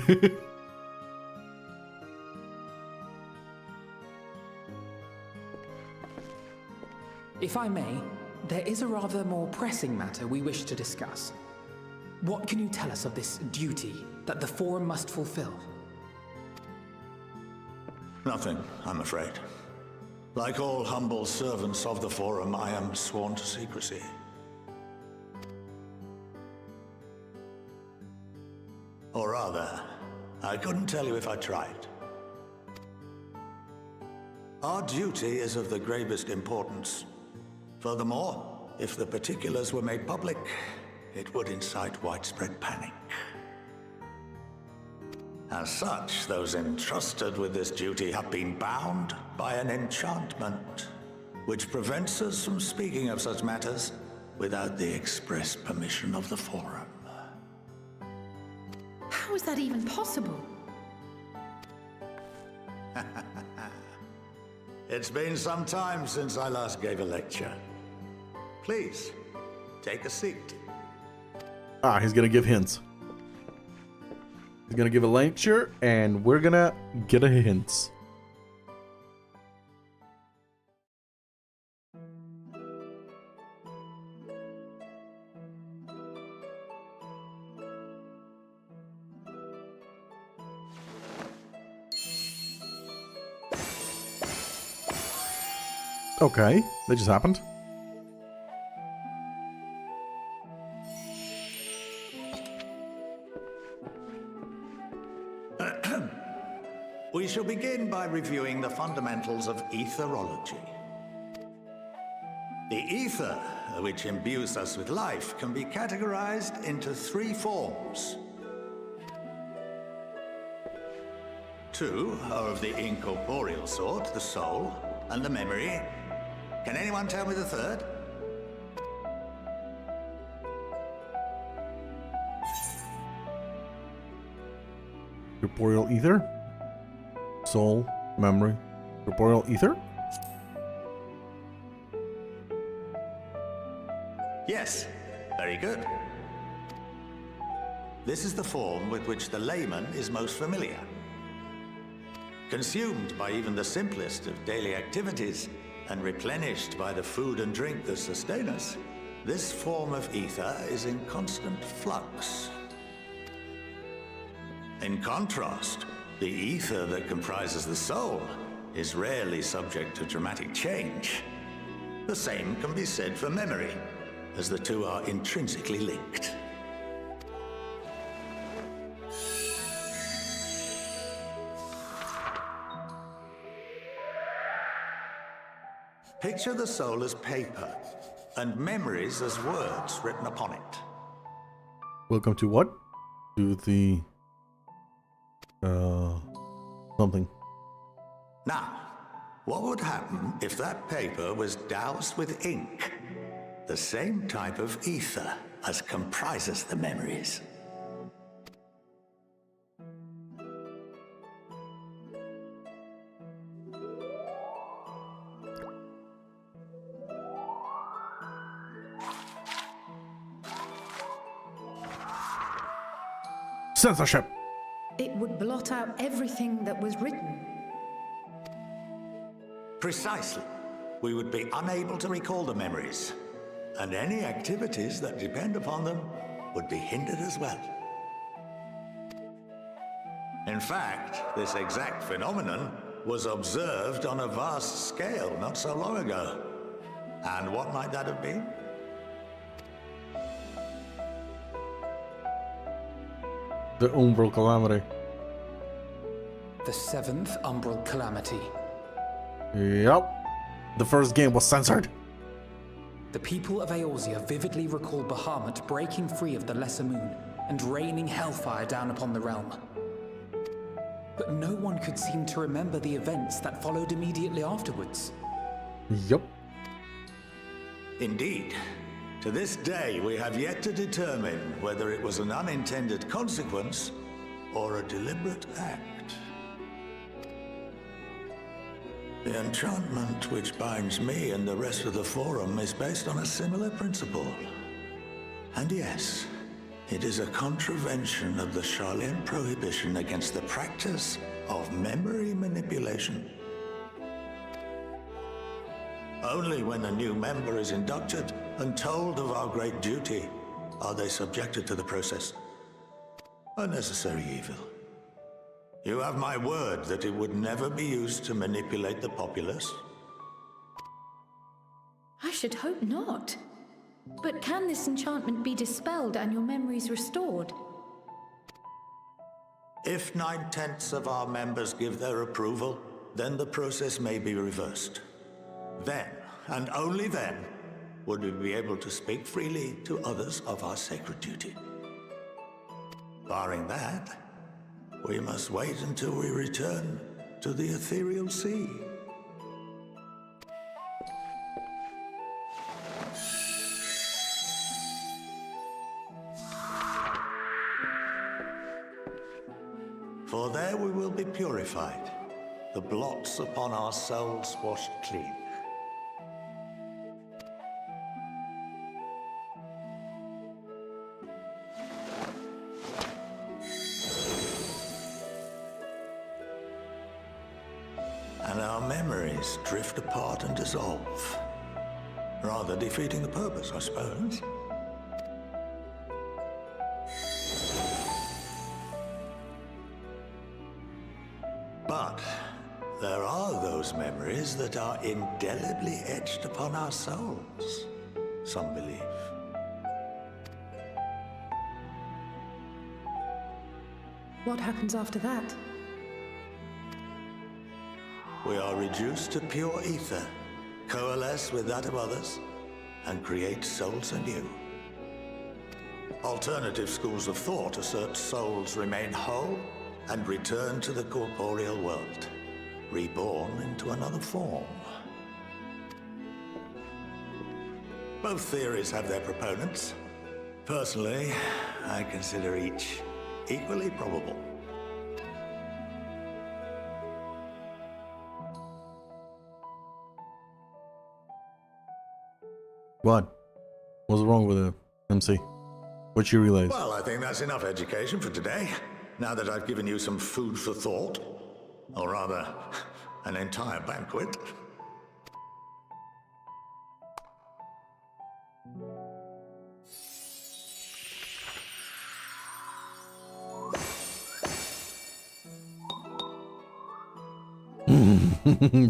If I may, there is a rather more pressing matter we wish to discuss. What can you tell us of this duty that the Forum must fulfill? Nothing, I'm afraid. Like all humble servants of the Forum, I am sworn to secrecy. Or rather, I couldn't tell you if I tried. Our duty is of the gravest importance. Furthermore, if the particulars were made public, it would incite widespread panic. As such, those entrusted with this duty have been bound by an enchantment, which prevents us from speaking of such matters without the express permission of the Forum. How is that even possible? It's been some time since I last gave a lecture. Please, take a seat. Ah, he's gonna give hints. He's gonna give a lecture, and we're gonna get a hint. Okay, that just happened. We shall begin by reviewing the fundamentals of etherology. The ether, which imbues us with life, can be categorized into three forms. Two are of the incorporeal sort, the soul and the memory. Can anyone tell me the third? Corporeal ether, soul, Memory. Corporeal ether? Yes, very good. This is the form with which the layman is most familiar. Consumed by even the simplest of daily activities, and replenished by the food and drink that sustain us, this form of ether is in constant flux. In contrast, the ether that comprises the soul is rarely subject to dramatic change. The same can be said for memory, as the two are intrinsically linked. Picture the soul as paper, and memories as words written upon it. Welcome to what? To the... something. Now, what would happen if that paper was doused with ink? The same type of ether as comprises the memories. Censorship! It would blot out everything that was written. Precisely. We would be unable to recall the memories, and any activities that depend upon them would be hindered as well. In fact, this exact phenomenon was observed on a vast scale not so long ago. And what might that have been? The Umbral Calamity. The 7th Umbral Calamity. Yep. The first game was censored. The people of Eorzea vividly recall Bahamut breaking free of the Lesser Moon and raining hellfire down upon the realm. But no one could seem to remember the events that followed immediately afterwards. Yep. Indeed. To this day, we have yet to determine whether it was an unintended consequence or a deliberate act. The enchantment which binds me and the rest of the Forum is based on a similar principle. And yes, it is a contravention of the Sharlayan prohibition against the practice of memory manipulation. Only when a new member is inducted and told of our great duty are they subjected to the process. A necessary evil. You have my word that it would never be used to manipulate the populace? I should hope not. But can this enchantment be dispelled and your memories restored? If 9/10 of our members give their approval, then the process may be reversed. Then, and only then, would we be able to speak freely to others of our sacred duty. Barring that, we must wait until we return to the ethereal sea. For there we will be purified, the blots upon our souls washed clean. And our memories drift apart and dissolve, rather defeating the purpose, I suppose. But there are those memories that are indelibly etched upon our souls, some believe. What happens after that? We are reduced to pure ether, coalesce with that of others, and create souls anew. Alternative schools of thought assert souls remain whole and return to the corporeal world, reborn into another form. Both theories have their proponents. Personally, I consider each equally probable. What? What's wrong with the MC? What you realize? Well, I think that's enough education for today. Now that I've given you some food for thought. Or rather, an entire banquet.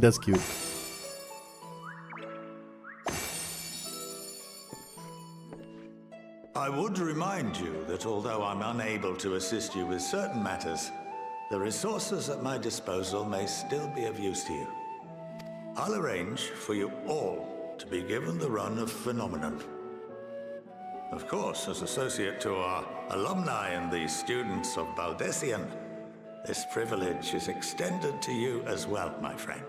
That's cute. I would remind you that although I'm unable to assist you with certain matters, the resources at my disposal may still be of use to you. I'll arrange for you all to be given the run of Phenomenon. Of course, as associate to our alumni and the students of Baldessian, this privilege is extended to you as well, my friend.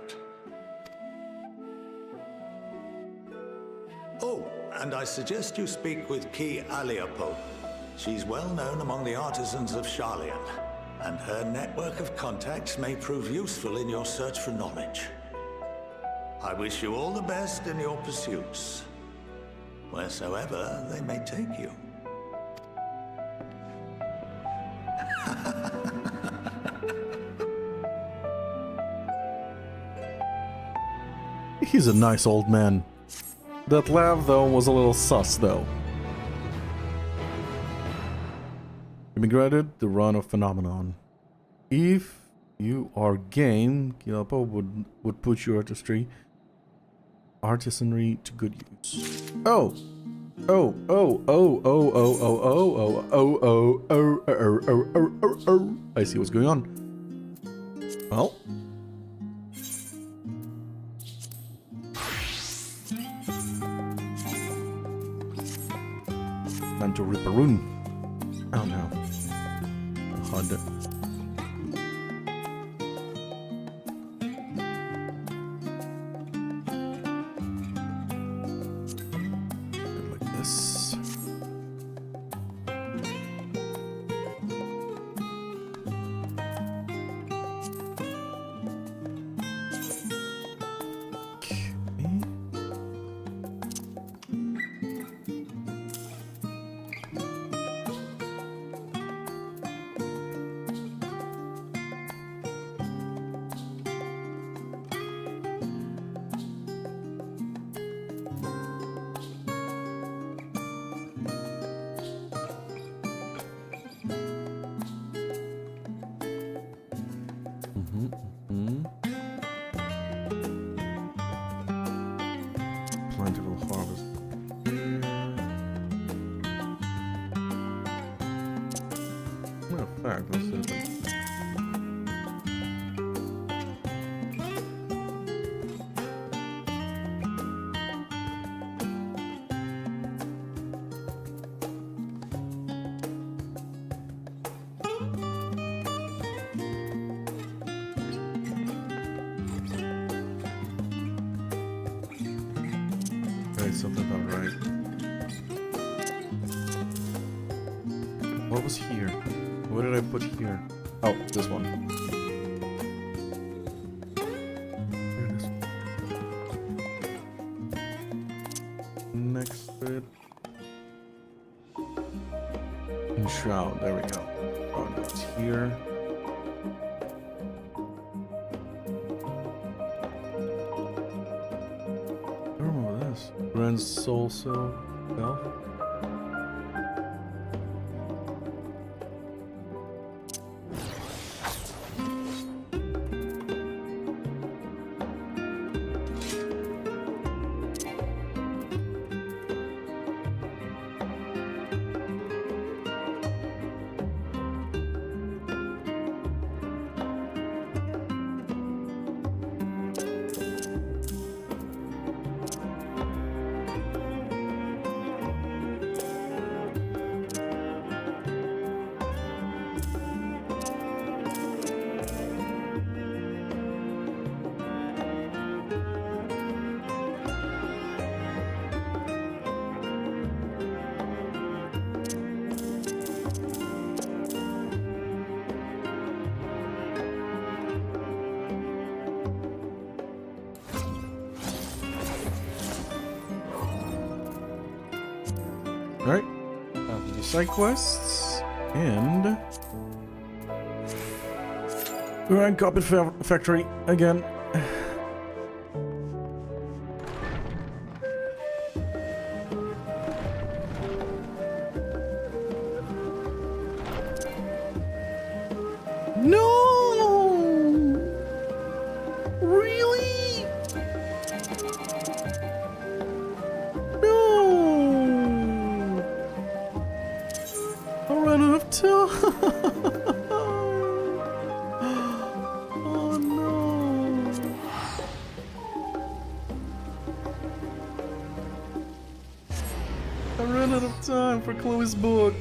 Oh, and I suggest you speak with Ki Aliapo. She's well known among the artisans of Sharlayan, and her network of contacts may prove useful in your search for knowledge. I wish you all the best in your pursuits, wheresoever they may take you. He's a nice old man. That laugh, though, was a little sus, though. You've been granted the run of Phenomenon. If you are game, Kilapo would put your artisanry to good use. Oh! Oh, oh, oh, oh, oh, oh, oh, oh, oh, oh, oh, oh, oh, oh, oh. I see what's going on. Well. Time to rip a rune. Oh no. HUD. Like this. Plentiful harvest. Matter of fact, let's do it. Something about right. What was here? What did I put here? Oh, this one. There it is. Next bit. And shroud. There we go. Oh, that's here. Grand Soul Self. Alright. Now to do side quests. And... we're in Copy Factory again. No! Really? No! I ran out of time. Oh no! I ran out of time for Chloe's book.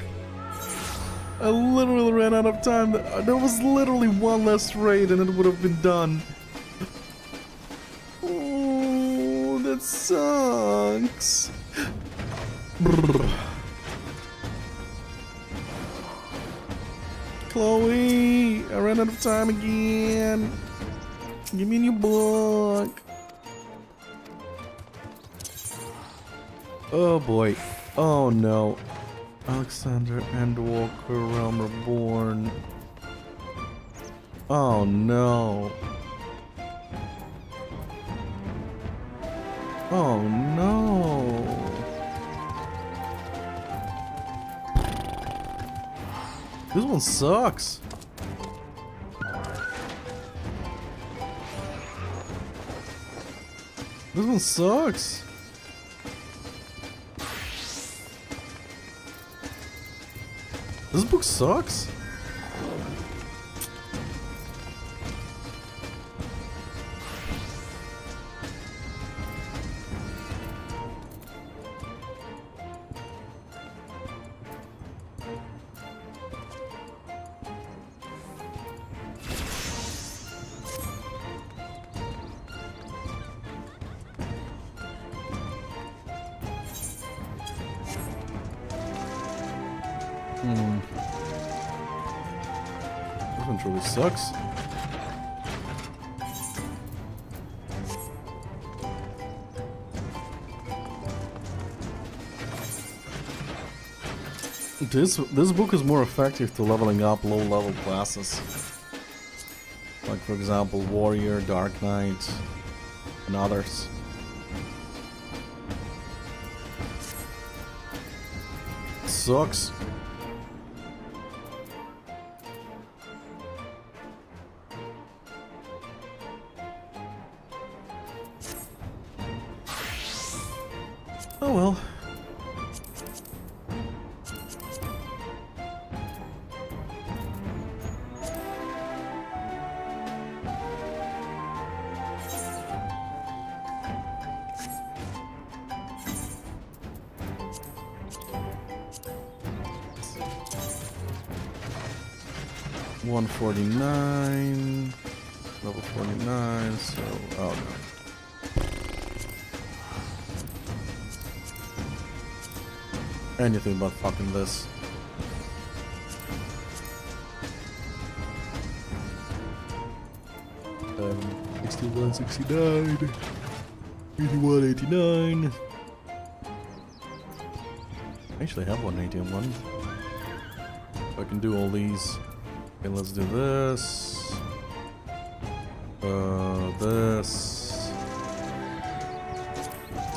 I literally ran out of time. There was literally one last raid and it would have been done. Oh, that sucks. Brr. Chloe, I ran out of time again. Give me a new book. Oh boy. Oh no. Alexander Endwalker, Realm Reborn. Oh no. Oh no. This one sucks. This one sucks. This book sucks. This one truly sucks. This book is more effective to leveling up low-level classes. Like for example, Warrior, Dark Knight, and others. It sucks. Oh well. $149, level 49, so, oh no. Anything but fucking this. Um, 61.69, 81.89. I actually have 181. I can do all these. Okay, let's do this. This.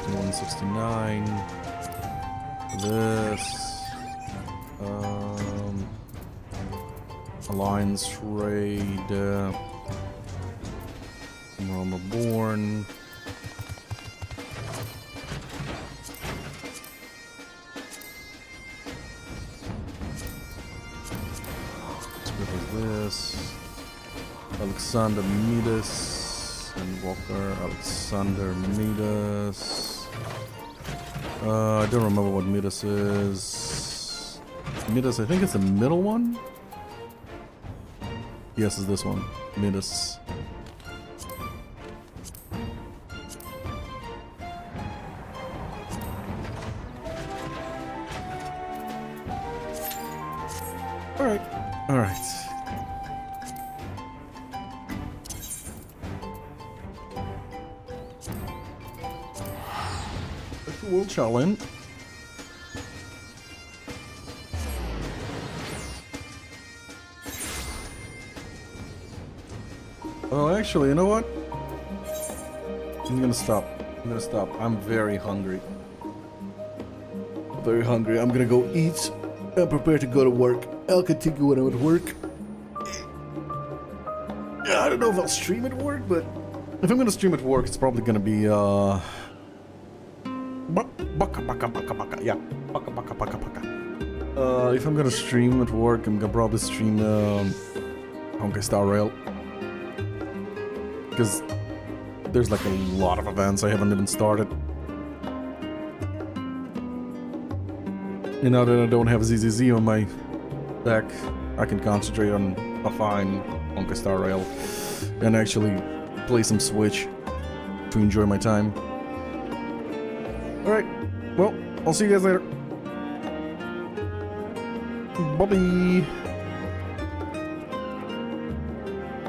169. This. Alliance raid. Realm Reborn. This Alexander Midas and Walker Alexander Midas. I don't remember what Midas is. Midas, I think it's the middle one. Yes, it's this one. Midas. All right. All right. World challenge. Oh, actually, you know what? I'm gonna stop. I'm very hungry. Very hungry. I'm gonna go eat and prepare to go to work. I'll continue when I'm at work. I don't know if I'll stream at work, but if I'm gonna stream at work, it's probably gonna be yeah, if I'm gonna stream at work, I'm gonna probably stream Honkai Star Rail, because there's like a lot of events I haven't even started. And now that I don't have ZZZ on my deck, I can concentrate on a fine Honkai Star Rail and actually play some Switch to enjoy my time. Alright, well, I'll see you guys later. Bye-bye.